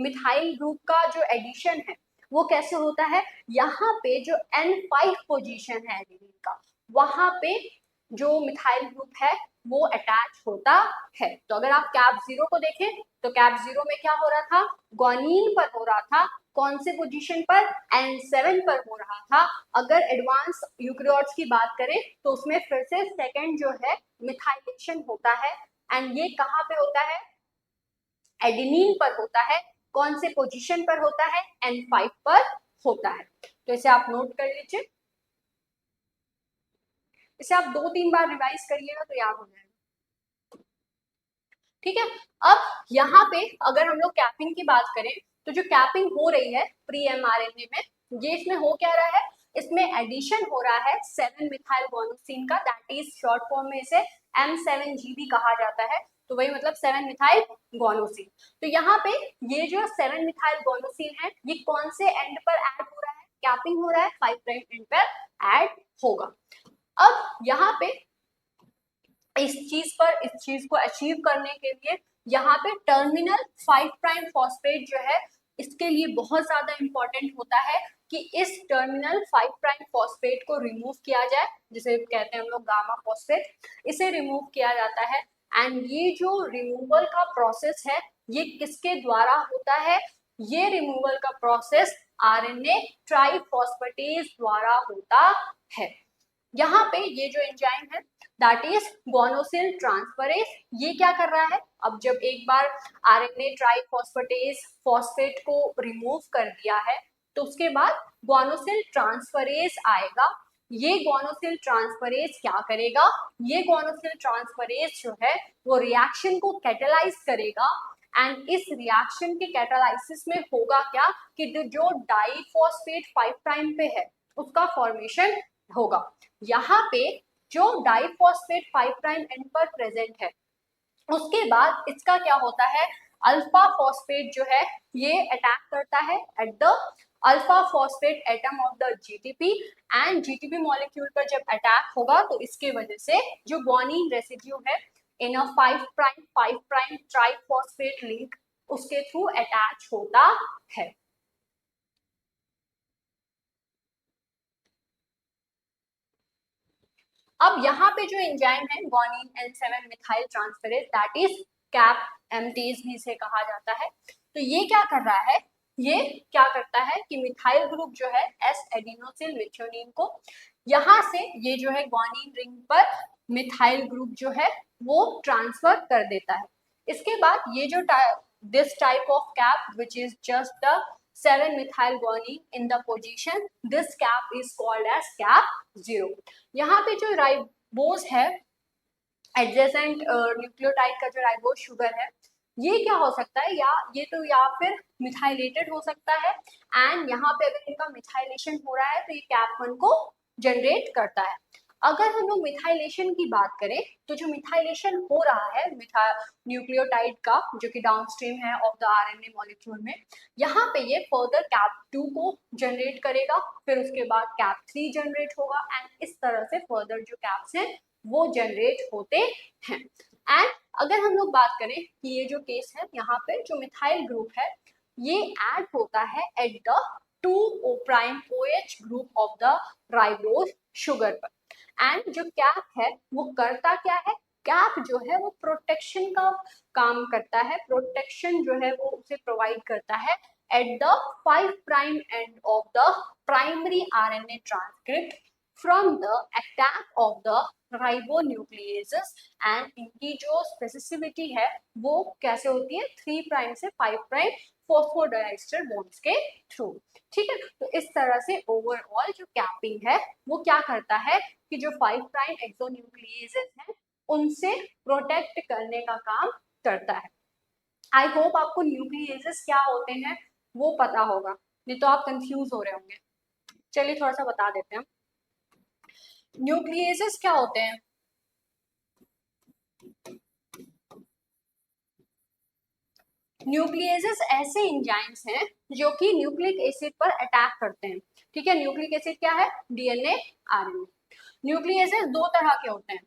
मिथाइल ग्रुप का जो एडिशन है वो कैसे होता है, यहाँ पे जो N5 पोजीशन है एडेनिन का, वहां पे जो मिथाइल ग्रुप है वो अटैच होता है। तो अगर आप कैप 0 को देखें तो कैप 0 में क्या हो रहा था, ग्वानिन पर हो रहा था, कौन से पोजीशन पर, N7 पर हो रहा था। अगर एडवांस यूकेरियोट्स की बात करें तो उसमें फिर से सेकंड जो है मिथाइलेशन होता है एंड ये कहाँ पे होता है, एडेनिन पर होता है। कौन से पोजीशन पर होता है, N5 पर होता है। तो इसे आप नोट कर लीजिए, इसे आप 2-3 बार रिवाइज करिएगा तो याद हो जाएगा। ठीक है, अब यहाँ पे अगर हम लोग कैपिंग की बात करें तो जो कैपिंग हो रही है प्री mRNA में, ये इसमें हो क्या रहा है, इसमें एडिशन हो रहा है 7 मिथाइल गुआनोसिन का, दैट इज शॉर्ट फॉर्म में इसे M7G भी कहा जाता है। तो वही मतलब 7 मिथाइल गुआनोसिन। तो यहाँ पे ये जो 7 मिथाइल गुआनोसिन है ये कौन से एंड पर ऐड हो रहा है, कैपिंग हो रहा है 5 प्राइम एंड पर ऐड होगा। अब यहाँ पे इस चीज को अचीव करने के लिए यहाँ पे टर्मिनल 5 प्राइम फॉस्फेट जो है इसके लिए बहुत ज्यादा इंपॉर्टेंट होता है कि इस टर्मिनल 5 प्राइम फॉस्फेट को रिमूव किया जाए, जिसे कहते हैं हम लोग गामा फॉस्फेट, इसे रिमूव किया जाता है। एंड ये जो रिमूवल का प्रोसेस है ये किसके द्वारा होता है, ये रिमूवल का प्रोसेस आरएनए ट्राइफॉस्फेटेज द्वारा होता है। यहाँ पे ये जो एंजाइम है दैट इज गुआनोसिल ट्रांसफरेज, ये क्या कर रहा है, अब जब एक बार आरएनए ट्राइफॉस्फेटेज फॉस्फेट को रिमूव कर दिया है तो उसके बाद गुआनोसिल ट्रांसफरेज आएगा। ये गुआनोसिल ट्रांसफरेज क्या करेगा, ये गुआनोसिल ट्रांसफरेज जो है वो रिएक्शन को कैटेलाइज करेगा। एंड इस रिएक्शन के कैटालाइसिस में होगा क्या कि जो डाइफॉस्फेट 5 प्राइम पे है उसका फॉर्मेशन होगा। यहाँ पे जो डाइफॉस्फेट 5 प्राइम एंड पर प्रेजेंट है उसके बाद इसका क्या होता है, अल्फा फॉस्फेट जो है ये अटैक करता है at the alpha phosphate atom of the GTP. And GTP molecule पर जब अटैक होगा तो इसके वजह से जो गुआनिन रेसिड्यू है in a 5 prime triphosphate link उसके थ्रू अटैच होता है। अब यहाँ पे जो एंजाइम है guanine N7 methyl transferase that is cap MTase भी इसे कहा जाता है। तो ये क्या कर रहा है, ये क्या करता है कि मिथाइल ग्रुप जो है एस एडिनोसिल मेथियोनिन को यहाँ से ये जो है गुआनिन रिंग पर मिथाइल ग्रुप जो है वो ट्रांसफर कर देता है। इसके बाद ये जो this type of cap which is just the 7 methyl guanine in the position, this cap is called as cap 0। यहाँ पे जो राइबोस है, एडजेसेंट न्यूक्लियोटाइड का जो राइबोस शुगर है, ये क्या हो सकता है, या फिर मिथाइलेटेड हो सकता है, एंड यहाँ पे अगर इनका मिथाइलेशन हो रहा है तो ये कैप 1 को जनरेट करता है। अगर हम लोग मिथाइलेशन की बात करें तो जो मिथाइलेशन हो रहा है न्यूक्लियोटाइड का, जो कि डाउनस्ट्रीम है ऑफ द आरएनए मॉलिक्यूल में, यहाँ पे ये फर्दर कैप 2 को जनरेट करेगा, फिर उसके बाद कैप 3 जनरेट होगा, एंड इस तरह से फर्दर जो कैप्स हैं वो जनरेट होते हैं। एंड अगर हम लोग बात करें कि ये जो केस है, यहाँ पे जो मिथाइल ग्रुप है ये ऐड होता है at the 2 prime OH group of the ribose sugar पर। एंड जो कैप है वो करता क्या है, कैप जो है वो प्रोटेक्शन का काम करता है, प्रोटेक्शन जो है वो उसे प्रोवाइड करता है at the 5 prime end of the primary RNA transcript from the attack of the ribonucleases. And इनकी जो स्पेसिफिसिटी है वो कैसे होती है, 3 प्राइम से 5 प्राइम फॉस्फोडाइएस्टर बॉन्ड्स के थ्रू। ठीक है, तो इस तरह से ओवरऑल जो कैपिंग है वो क्या करता है कि जो 5 प्राइम एक्सोन्यूक्लियेसेस हैं उनसे प्रोटेक्ट करने का काम करता है। आई होप आपको न्यूक्लियेसेस क्या होते हैं वो पता होगा, नहीं तो आप कंफ्यूज हो रहे होंगे। चलिए थोड़ा सा बता देते हैं न्यूक्लियेसेस क्या होते हैं। न्यूक्लियेसेस ऐसे एंजाइम्स हैं जो कि न्यूक्लिक एसिड पर अटैक करते हैं। ठीक है, न्यूक्लिक एसिड क्या है, डीएनए आरएनए। न्यूक्लियेसेस 2 तरह के होते हैं।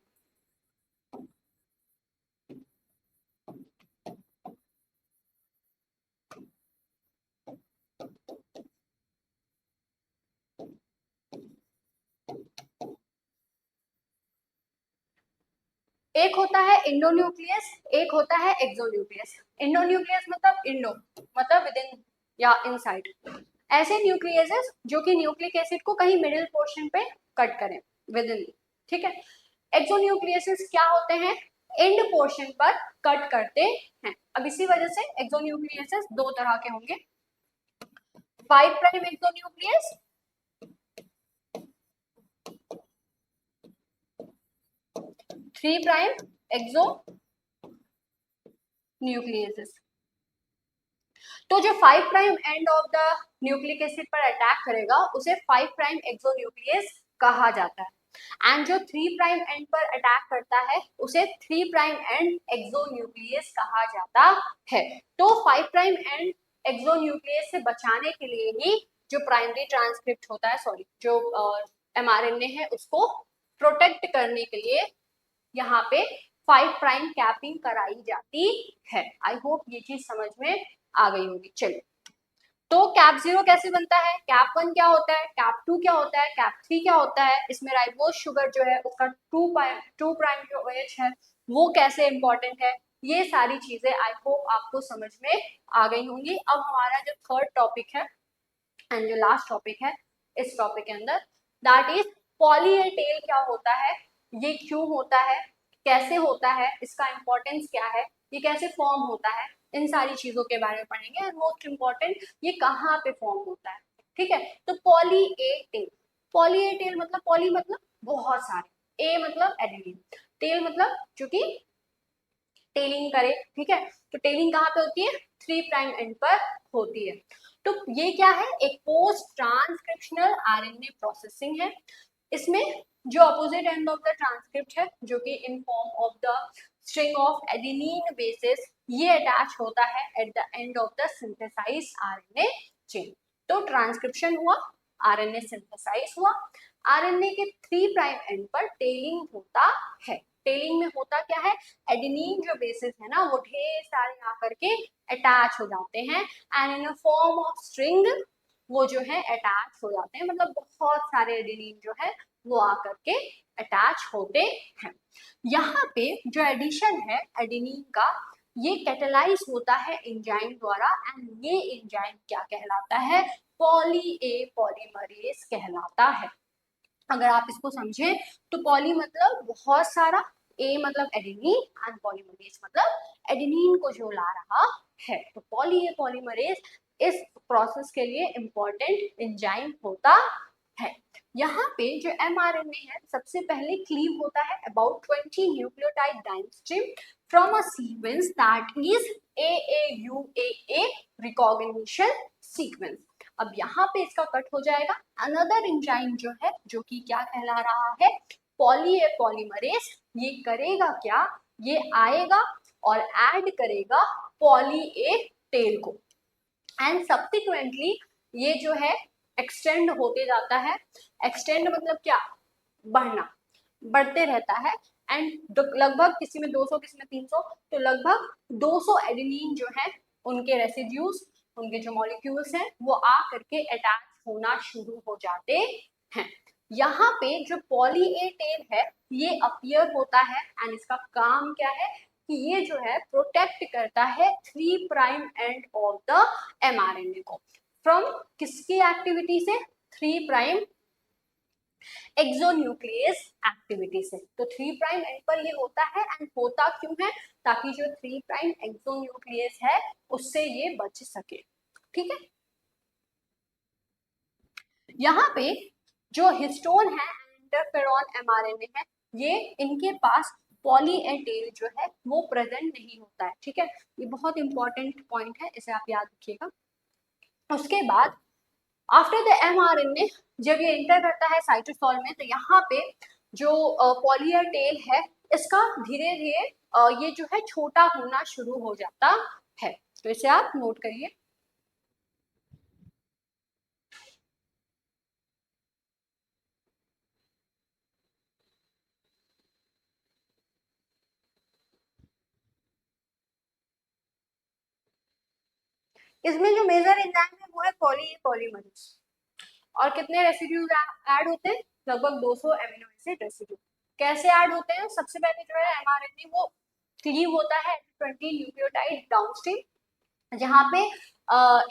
एक होता है इंडोन्यूक्लियस, एक होता है एक्सोन्यूक्लियस। इंडोन्यूक्लियस मतलब इंडो मतलब विद इन या इनसाइड। ऐसे न्यूक्लियसेस जो कि न्यूक्लिक एसिड को कहीं मिडिल पोर्शन पे कट करें विद इन। ठीक है, एक्सोन्यूक्लियसेस क्या होते हैं, एंड पोर्शन पर कट करते हैं। अब इसी वजह से एक्सोन्यूक्लियसेस 2 तरह के होंगे, 5 प्राइम एक्सोन्यूक्लियस, 3 प्राइम एक्सोन्यूक्लियसेस। तो जो 5 prime end of the nucleic acid पर अटैक करेगा उसे 5 प्राइम एक्सोन्यूक्लियस कहा जाता है, एंड जो 3 प्राइम एंड पर अटैक करता है उसे 3 प्राइम एंड एक्सोन्यूक्लियस कहा जाता है। तो 5 प्राइम एंड एक्सोन्यूक्लियस से बचाने के लिए ही जो प्राइमरी ट्रांसक्रिप्ट होता है, सॉरी जो mRNA है, उसको प्रोटेक्ट करने के लिए यहाँ पे 5 प्राइम कैपिंग कराई जाती है। आई होप ये चीज समझ में आ गई होगी। चलिए, तो कैप 0 कैसे बनता है, कैप 1 क्या होता है, कैप 2 क्या होता है, कैप 3 क्या होता है, इसमें राइबोस शुगर जो है उसका 2 प्राइम जो OH है वो कैसे इंपॉर्टेंट है, ये सारी चीजें आई होप आपको समझ में आ गई होंगी। अब हमारा जो थर्ड टॉपिक है एंड जो लास्ट टॉपिक है इस टॉपिक के अंदर, that is poly A tail क्या होता है, ये क्यों होता है, कैसे होता है, इसका इंपॉर्टेंस क्या है, ये कैसे फॉर्म होता है, इन सारी चीजों के बारे में पढ़ेंगे। एंड मोस्ट इम्पॉर्टेंट, ये कहाँ पे फॉर्म होता है। ठीक है, तो poly A tail, poly A tail मतलब पॉली मतलब बहुत सारे, ए मतलब एडेनिन, टेल मतलब जो कि टेलिंग करे। ठीक है, तो टेलिंग कहाँ पे होती है, 3 प्राइम एंड पर होती है। तो ये क्या है, एक पोस्ट ट्रांसक्रिप्शनल आरएनए प्रोसेसिंग है। इसमें जो opposite end of the transcript है जो कि in form of the string of adenine bases, ये अटैच होता है at the end of the synthesize RNA chain. तो ट्रांसक्रिप्शन हुआ, आरएनए सिंथेसाइज हुआ, आरएनए के 3 प्राइम एंड पर टेलिंग होता है। टेलिंग में होता क्या है, एडेनिन जो बेसिस है ना वो ढेर सारे आकर के अटैच हो जाते हैं, and in a form of string वो जो है अटैच हो जाते हैं, मतलब बहुत सारे एडेनिन जो है वो आकर के अटैच होते हैं। यहाँ पे जो एडिशन है एडेनिन का, ये कैटेलाइज होता है एंजाइम द्वारा, एंड ये एंजाइम क्या कहलाता है, पॉली ए पॉलीमरेज कहलाता है। अगर आप इसको समझें तो पॉली मतलब बहुत सारा, ए मतलब एडेनिन एंड पॉलीमरेज मतलब एडेनिन को जो ला रहा है। तो पॉली ए पॉलीमरेज इस प्रोसेस के लिए इम्पोर्टेंट एंजाइम होता है। यहाँ पे जो mRNA है सबसे पहले क्लीव होता है about 20 nucleotide downstream from a sequence that is AAUAA recognition sequence. अब यहाँ पे इसका कट हो जाएगा। अनदर एंजाइम जो है जो कि क्या कहला रहा है, पॉली ए पॉलीमरेज, ये करेगा क्या, ये आएगा और ऐड करेगा पॉली ए टेल को एंड सब्सिक्वेंटली ये जो है एक्सटेंड होते जाता है। एक्सटेंड मतलब क्या, बढ़ना, बढ़ते रहता है एंड लगभग किसी में 200 किसी में 300, तो लगभग 200 एडेनिन जो है उनके रेसिड्यूज, उनके जो मॉलिक्यूल्स हैं वो आ करके अटैच होना शुरू हो जाते हैं। यहाँ पे जो पॉली ए टेल है ये अपीयर होता है एंड इसका काम क्या है कि ये जो है प्रोटेक्ट करता है 3 prime end of the mRNA को फ्रॉम किसकी एक्टिविटी से, 3 प्राइम एक्सोन्यूक्लियस एक्टिविटी से। तो 3 प्राइम एंड पर ये होता है एंड होता क्यों है, ताकि जो 3 प्राइम एक्सोन्यूक्लियस है उससे ये बच सके। ठीक है, यहाँ पे जो हिस्टोन है इंटरफेरॉन mRNA है, ये इनके पास पॉली ए टेल जो है वो प्रेजेंट नहीं होता है। ठीक है, ये बहुत इंपॉर्टेंट पॉइंट है, इसे आप याद रखिएगा। उसके बाद आफ्टर द mRNA जब ये इंटर करता है साइटोसॉल में, तो यहाँ पे जो पॉली ए टेल है इसका धीरे धीरे ये जो है छोटा होना शुरू हो जाता है। तो इसे आप नोट करिए। इसमें जो मेजर एंजाइम है वो है पॉली ए पॉलीमरेज और कितने रेसिड्यूज ऐड होते हैं, लगभग 200 एमिनो एसिड रेसिड्यू। कैसे ऐड होते हैं, सबसे पहले जो है mRNA वो क्लीव होता है 20 न्यूक्लियोटाइड डाउनस्ट्रीम, जहाँ पे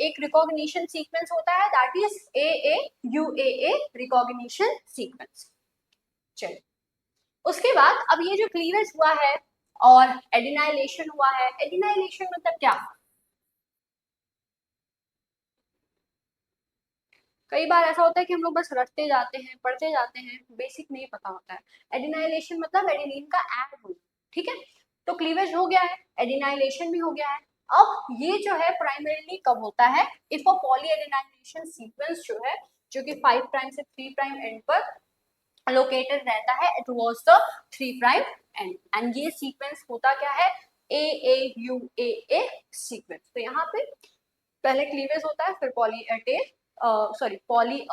एक रिकॉग्निशन सीक्वेंस होता है that is AAUAA recognition sequence. चलिए, उसके बाद अब ये जो क्लीवेज हुआ है और एडिनाइलेशन हुआ है, एडिनाइलेशन मतलब क्या, कई बार ऐसा होता है कि हम लोग बस रटते जाते हैं, पढ़ते जाते हैं, बेसिक नहीं पता होता है। एडिनाइलेशन मतलब एडेनिन का ऐड होना। ठीक है, तो क्लीवेज हो गया है, एडिनाइलेशन भी हो गया है। अब ये जो है प्राइमरीली कब होता है, if a poly adenylation sequence जो है जो कि 5 प्राइम से 3 प्राइम एंड पर लोकेटेड रहता है towards the 3 prime and and ये सीक्वेंस होता क्या है, AAUAA सीक्वेंस। तो यहाँ पे पहले क्लीवेज होता है, फिर पॉली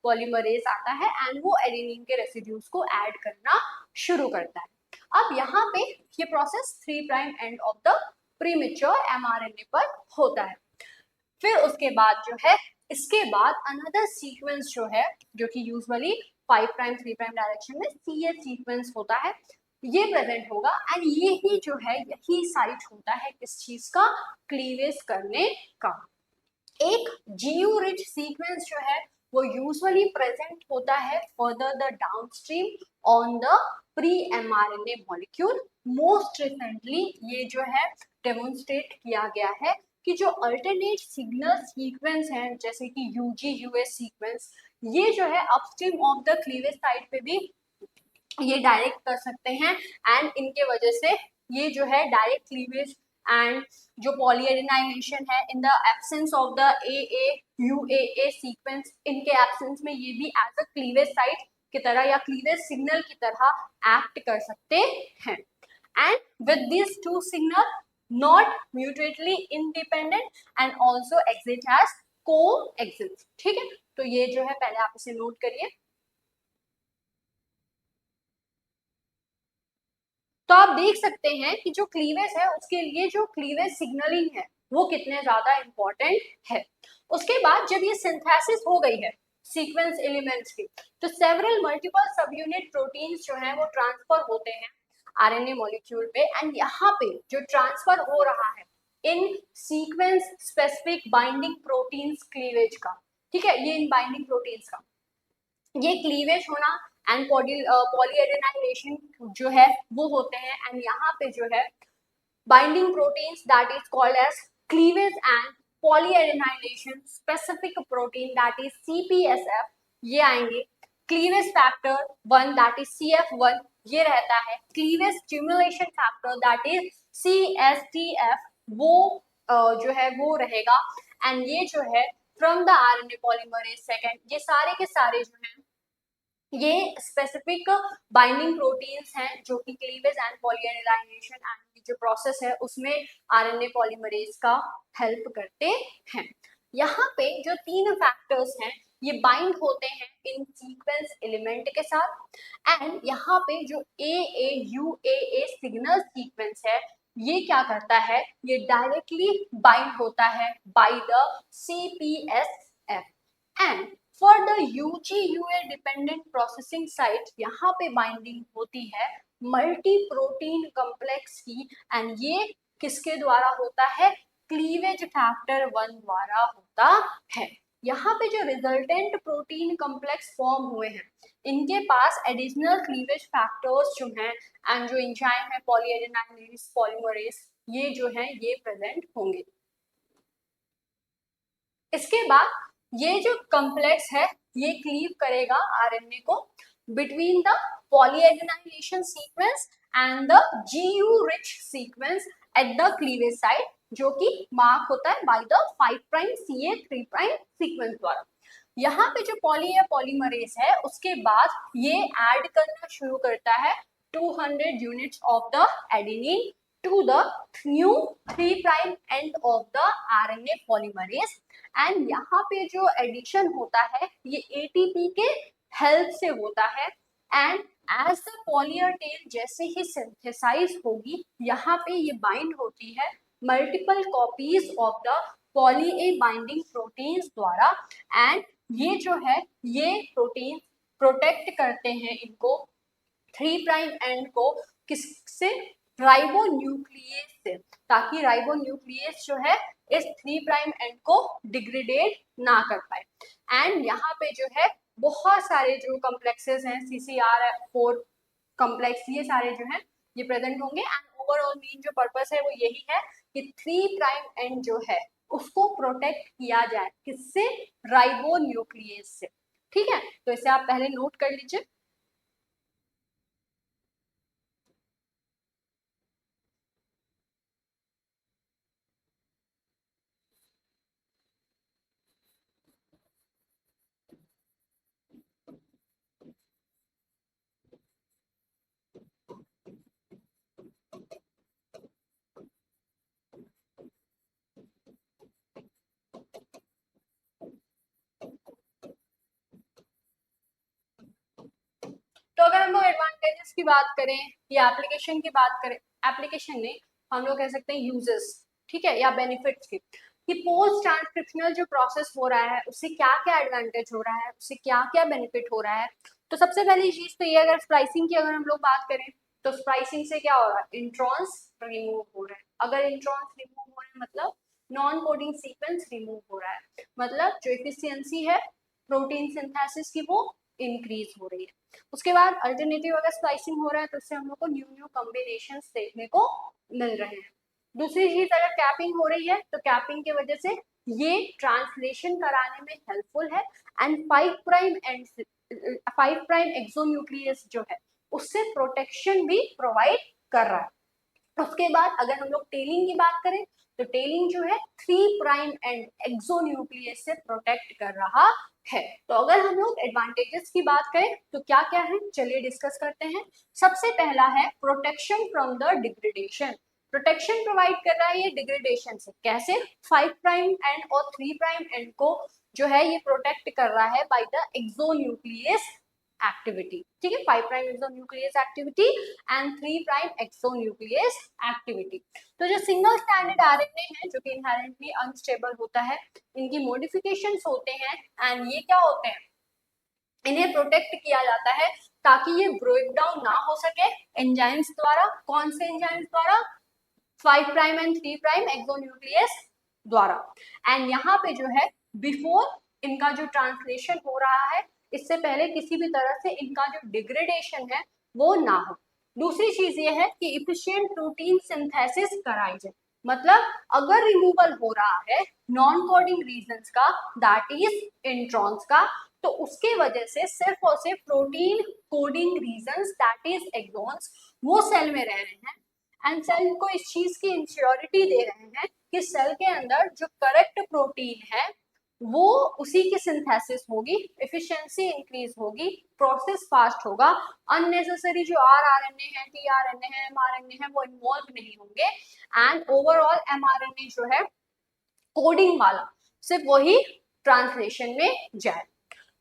पॉलीमरेज आता है एंड वो एडेनिन के रेसिड्यूज को ऐड करना शुरू करता है। अब यहाँ पे ये process 3 prime end of the premature mRNA पर होता है। फिर उसके बाद जो है, इसके बाद अनदर सीक्वेंस जो है जो कि यूजुअली 5 प्राइम 3 प्राइम डायरेक्शन में CS सीक्वेंस होता है, ये प्रेजेंट होगा एंड ये ही जो है यही साइट होता है किस चीज का, क्लीवेज करने का। एक GU रिच सीक्वेंस जो है वो यूजुअली प्रेजेंट होता है further the downstream on the pre mRNA molecule. Most recently ये जो है डेमोन्स्ट्रेट किया गया है कि जो अल्टरनेट सिग्नल सीक्वेंस है जैसे कि UG-US सीक्वेंस, ये जो है upstream of the cleavage site पे भी ये डायरेक्ट कर सकते हैं एंड इनके वजह से ये जो है डायरेक्ट क्लीवेज एंड जो पॉलीएडेनाइलेशन है in the absence of the AAUAA sequence, इनके एब्सेंस में ये भी एज अ क्लीवेज साइट की तरह या क्लीवेज सिग्नल की तरह एक्ट कर सकते हैं and with this two signal not mutually independent and also exist as coexist. ठीक है, तो ये जो है पहले आप इसे नोट करिए। तो आप देख सकते हैं कि जो क्लीवेज है उसके लिए जो क्लीवेज सिग्नलिंग है वो कितने ज्यादा इंपॉर्टेंट है। उसके बाद जब ये सिंथेसिस हो गई है सीक्वेंस एलिमेंट्स की, तो सेवरल मल्टीपल सब यूनिट प्रोटीन्स जो है वो ट्रांसफर होते हैं आरएनए मॉलिक्यूल पे एंड यहाँ पे जो ट्रांसफर हो रहा है इन sequence specific binding proteins cleavage का। ठीक है, ये इन बाइंडिंग प्रोटीन्स का ये क्लीवेज होना एंड पॉलीएडेनाइलेशन जो है वो होते हैं। एंड यहाँ पे जो है binding proteins that is called as cleavage and polyadenylation specific protein that is CPSF ये आएंगे। Cleavage factor 1 that is CF1 ये रहता है। Cleavage stimulation factor that is CSTF वो जो है वो रहेगा। एंड ये जो है from the RNA polymerase second, ये सारे के सारे जो है ये स्पेसिफिक बाइंडिंग प्रोटीन्स हैं जो कि क्लीवेज एंड पॉलीएडेनाइलेशन एंड जो प्रोसेस है उसमें RNA पॉलीमरेज का हेल्प करते हैं। यहाँ पे जो तीन फैक्टर्स हैं ये बाइंड होते हैं इन सीक्वेंस एलिमेंट के साथ। एंड यहाँ पे जो AAUAA सिग्नल सीक्वेंस है ये क्या करता है, ये डायरेक्टली बाइंड होता है by the CPSF। And for the UGUA dependent processing site यहाँ पे बाइंडिंग होती है मल्टी प्रोटीन कॉम्प्लेक्स की। एंड ये किसके द्वारा होता है, क्लीवेज फैक्टर 1 द्वारा होता है। यहाँ पे जो रिजल्टेंट प्रोटीन कॉम्प्लेक्स फॉर्म हुए हैं इनके पास एडिशनल क्लीवेज फैक्टर्स जो हैं एंड जो एंजाइम है पॉलीएडेनाइलेज पॉलीमरेज ये जो है ये प्रेजेंट होंगे। इसके बाद ये जो कॉम्प्लेक्स है ये क्लीव करेगा RNA को between the polyadenylation sequence and the GU rich sequence at the cleavage site जो कि मार्क होता है by the 5 prime CA3 sequence द्वारा। यहाँ पे जो पॉलीमरेज है उसके बाद ये ऐड करना शुरू करता है 200 units of the adenine to the new 3' end of the RNA polymerase। And यहाँ पे जो एडिशन होता है ये ATP के हेल्प से होता है। एंड एज द पॉलियर टेल जैसे ही सिंथेसाइज होगी यहाँ पे ये बाइंड होती है multiple copies of the poly A binding proteins द्वारा। एंड ये जो है ये प्रोटीन प्रोटेक्ट करते हैं इनको 3' एंड को किससे, राइबोन्यूक्लियेज से, ताकि राइबोन्यूक्लियेज जो है इस 3' एंड को डिग्रेडेट ना कर पाए। एंड यहाँ पे जो है बहुत सारे जो कॉम्प्लेक्सेस हैं CCR4 कॉम्प्लेक्स ये सारे जो हैं ये प्रेजेंट होंगे। एंड ओवरऑल मेन जो पर्पस है वो यही है कि 3' एंड जो है उसको प्रोटेक्ट किया जाए किससे, राइबोन्यूक्लियेज से। ठीक है, तो इसे आप पहले नोट कर लीजिए। तो अगर हम लोग एडवांटेजेस की बात करें या एप्लीकेशन की बात करें, एप्लीकेशन नहीं हम लोग कह सकते हैं यूजेस, ठीक है, या बेनिफिट्स की, कि पोस्ट ट्रांसक्रिप्शनल जो प्रोसेस हो रहा है उससे क्या क्या एडवांटेज हो रहा है, उससे क्या क्या बेनिफिट हो रहा है। तो सबसे पहली चीज तो ये, अगर स्प्लाइसिंग की अगर हम लोग बात करें तो स्प्लाइसिंग से क्या हो रहा है, इंट्रॉन्स रिमूव हो रहा है। अगर इंट्रॉन्स रिमूव हो रहे हैं मतलब नॉन कोडिंग सीक्वेंस रिमूव हो रहा है, मतलब जो एफिशिएंसी है प्रोटीन सिंथेसिस की वो इंक्रीज हो रही है। उसके बाद अल्टरनेटिव अगर स्प्लाइसिंग हो रहा है तो उससे हम लोग को न्यू न्यू कॉम्बिनेशंस देखने को मिल रहे हैं। दूसरी चीज अगर कैपिंग हो रही है तो कैपिंग की वजह से ये ट्रांसलेशन कराने में हेल्पफुल है। एंड 5' एक्सोन्यूक्लियस जो है उससे प्रोटेक्शन भी प्रोवाइड कर रहा है। उसके बाद अगर हम लोग टेलिंग की बात करें तो टेलिंग जो है 3' एंड एक्सोन्यूक्लियस से प्रोटेक्ट कर रहा है। तो अगर हम लोग एडवांटेजेस की बात करें तो क्या क्या है, चलिए डिस्कस करते हैं। सबसे पहला है protection from the degradation. Protection provide कर रहा है ये डिग्रेडेशन से, कैसे, 5' एंड और 3' एंड को जो है ये प्रोटेक्ट कर रहा है बाय द एक्सोन्यूक्लियस एक्टिविटी। ठीक है, 5' exonuclease activity and 3' exonuclease activity. तो जो सिंगल स्टैंडर्ड आरएनए है जो कि इनहेरेंटली अनस्टेबल होता है, इनकी मॉडिफिकेशंस होते हैं एंड ये क्या होते हैं, इन्हें प्रोटेक्ट किया जाता है ताकि ये ब्रेक डाउन ना हो सके एंजाइम्स द्वारा। कौन से एंजाइम्स द्वारा, 5' एंड 3' एक्सोन्यूक्लियस द्वारा। एंड यहाँ पे जो है बिफोर इनका जो ट्रांसलेशन हो रहा है इससे पहले किसी भी तरह से इनका जो डिग्रेडेशन है वो ना हो। दूसरी चीज ये है कि इफिशिएंट प्रोटीन सिंथेसिस कराई जाए, मतलब अगर रिमूवल हो रहा है नॉन कोडिंग रीजंस का, दैट इज इंट्रॉन्स का, तो उसके वजह से सिर्फ और सिर्फ protein coding regions that is exons वो सेल में रह रहे हैं, एंड सेल को इस चीज की इंश्योरिटी दे रहे हैं कि सेल के अंदर जो करेक्ट प्रोटीन है वो उसी की सिंथेसिस होगी, एफिशिएंसी इंक्रीज होगी, प्रोसेस फास्ट होगा, अननेसेसरी जो आरआरएनए है, टीआरएनए है, एमआरएनए है वो इन्वॉल्व नहीं होंगे, एंड ओवरऑल एमआरएनए जो है कोडिंग वाला सिर्फ वही ट्रांसलेशन में जाए।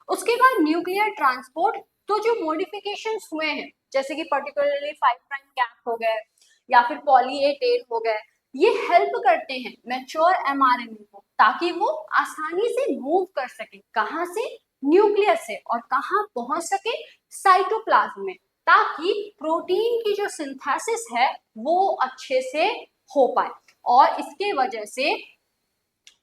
उसके बाद न्यूक्लियर ट्रांसपोर्ट, तो जो मॉडिफिकेशंस हुए हैं जैसे कि पर्टिकुलरली 5 प्राइम कैप हो गए या फिर पॉली ए टेल हो गए, ये हेल्प करते हैं मैच्योर एमआरएनए को ताकि वो आसानी से मूव कर सके, कहां से, न्यूक्लियस से, और कहां पहुंच सके, साइटोप्लाज्म में, ताकि प्रोटीन की जो सिंथेसिस है वो अच्छे से हो पाए और इसके वजह से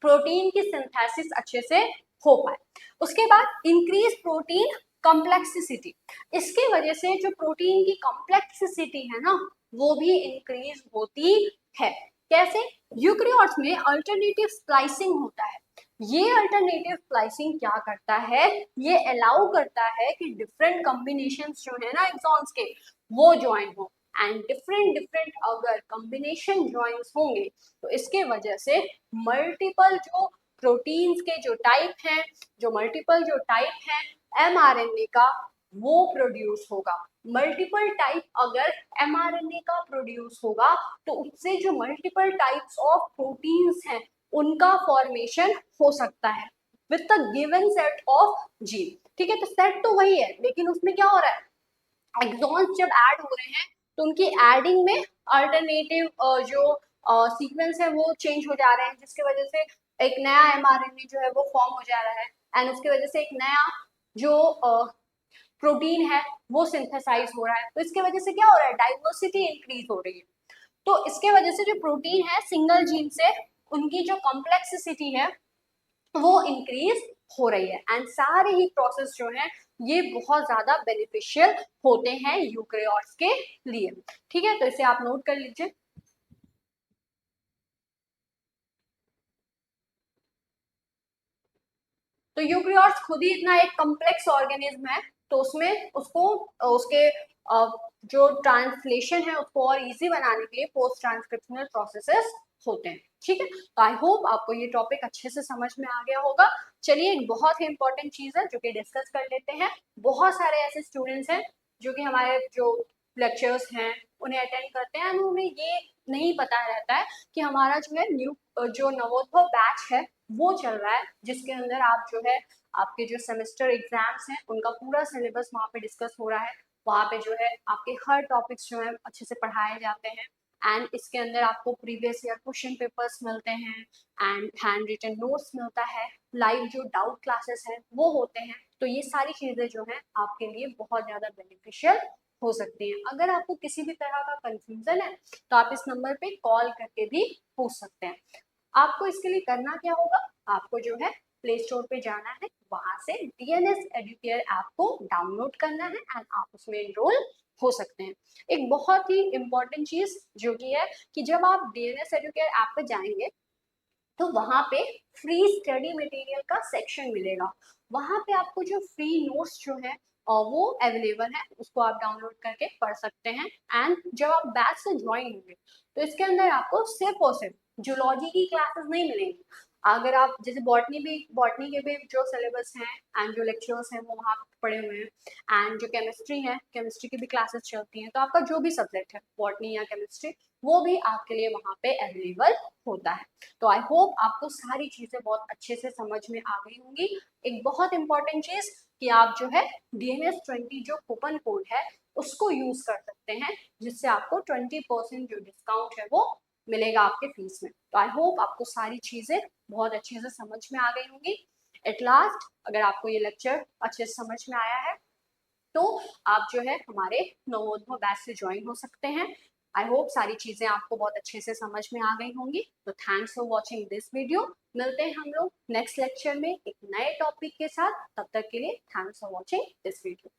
प्रोटीन की सिंथेसिस अच्छे से हो पाए। उसके बाद इंक्रीज प्रोटीन कॉम्प्लेक्सिसिटी, इसके वजह से जो प्रोटीन की कॉम्प्लेक्सिसिटी है ना वो भी इंक्रीज होती है। कैसे? यूकेरियोट्स में अल्टरनेटिव स्प्लाइसिंग होता है। ये अल्टरनेटिव स्प्लाइसिंग क्या करता है, ये अलाउ करता है कि डिफरेंट कॉम्बिनेशंस जो है ना एक्सॉन्स के वो ज्वाइन हो, एंड डिफरेंट डिफरेंट अगर कॉम्बिनेशन ज्वाइंस होंगे तो इसके वजह से मल्टीपल जो प्रोटीन्स के जो टाइप हैं, जो मल्टीपल जो टाइप है एमआरएनए का वो प्रोड्यूस होगा। मल्टीपल टाइप अगर एमआरएनए का प्रोड्यूस होगा तो उससे जो मल्टीपल टाइप्स ऑफ प्रोटीन्स हैं उनका फॉर्मेशन हो सकता है with the given set of gene. ठीक है, तो सेट तो वही है लेकिन उसमें क्या हो रहा है, एक्सॉन्स जब ऐड हो रहे हैं तो उनकी एडिंग में अल्टरनेटिव जो सीक्वेंस है वो चेंज हो जा रहे हैं, जिसकी वजह से एक नया एमआरएनए जो है वो फॉर्म हो जा रहा है, एंड उसकी वजह से एक नया जो प्रोटीन है वो सिंथेसाइज हो रहा है। तो इसके वजह से क्या हो रहा है, डाइवर्सिटी इंक्रीज हो रही है। तो इसके वजह से जो प्रोटीन है सिंगल जीन से उनकी जो कॉम्प्लेक्सिटी है वो इंक्रीज हो रही है, एंड सारे ही प्रोसेस जो है ये बहुत ज्यादा बेनिफिशियल होते हैं यूकेरियोट्स के लिए। ठीक है, तो इसे आप नोट कर लीजिए। तो यूकेरियोट्स खुद ही इतना एक कॉम्प्लेक्स ऑर्गेनिज्म है, तो उसमें उसको उसके जो ट्रांसलेशन है उसको और इजी बनाने के लिए पोस्ट ट्रांसक्रिप्शनल प्रोसेसेस होते हैं। ठीक है, तो आई होप आपको ये टॉपिक अच्छे से समझ में आ गया होगा। चलिए एक बहुत ही इंपॉर्टेंट चीज है जो कि डिस्कस कर लेते हैं। बहुत सारे ऐसे स्टूडेंट्स हैं जो कि हमारे जो लेक्चर्स हैं उन्हें अटेंड करते हैं, उन्हें ये नहीं पता रहता है कि हमारा जो है न्यू जो नवोत्सव बैच है वो चल रहा है, जिसके अंदर आप जो है आपके जो सेमेस्टर एग्जाम्स हैं उनका पूरा सिलेबस वहाँ पे डिस्कस हो रहा है। वहाँ पे जो है आपके हर टॉपिक्स जो है अच्छे से पढ़ाए जाते हैं, एंड इसके अंदर आपको प्रीवियस ईयर क्वेश्चन पेपर्स मिलते हैं, एंड हैंड रिटन नोट्स मिलता है, लाइव जो डाउट क्लासेस हैं वो होते हैं। तो ये सारी चीजें जो हैं आपके लिए बहुत ज्यादा बेनिफिशियल हो सकती हैं। अगर आपको किसी भी तरह का कंफ्यूजन है तो आप इस नंबर पे कॉल करके भी पूछ सकते हैं। आपको इसके लिए करना क्या होगा, आपको जो है प्ले स्टोर पे जाना है, वहां से डीएनएस एडुकेयर ऐप को डाउनलोड करना है, एंड आप उसमें एनरोल हो सकते हैं। एक बहुत ही इंपॉर्टेंट चीज जो कि है कि जब आप डीएनएस एडुकेयर ऐप पे जाएंगे तो वहां पे फ्री स्टडी मटेरियल का सेक्शन मिलेगा। वहां पे आपको जो फ्री नोट्स जो है और वो अवेलेबल है, उसको आप डाउनलोड करके पढ़ सकते हैं। एंड जब आप बैच से ज्वाइन होंगे तो इसके अंदर आपको सिर्फ और सिर्फ जूलॉजी की क्लासेस नहीं मिलेंगी। अगर आप जैसे बॉटनी के भी जो सिलेबस हैं एंड जो लेक्चर्स हैं वो वहाँ पढ़े हुए हैं, एंड जो केमिस्ट्री है, केमिस्ट्री की भी क्लासेस चलती हैं, तो आपका जो भी सब्जेक्ट है बॉटनी या केमिस्ट्री वो भी आपके लिए वहाँ पे अवेलेबल होता है। तो आई होप आपको सारी चीजें बहुत अच्छे से समझ में आ गई होंगी। एक बहुत इंपॉर्टेंट चीज कि आप जो है DNS20 जो कूपन कोड है उसको यूज कर सकते हैं, जिससे आपको 20% जो डिस्काउंट है वो मिलेगा आपके फीस में। तो आई होप आपको सारी चीजें बहुत अच्छे से समझ में आ गई होंगी। एट लास्ट अगर आपको ये लेक्चर अच्छे से समझ में आया है तो आप जो है हमारे नवोत्सव बैच से ज्वाइन हो सकते हैं। आई होप सारी चीजें आपको बहुत अच्छे से समझ में आ गई होंगी। तो thanks for watching this video. मिलते हैं हम लोग नेक्स्ट लेक्चर में एक नए टॉपिक के साथ। तब तक के लिए thanks for watching this video.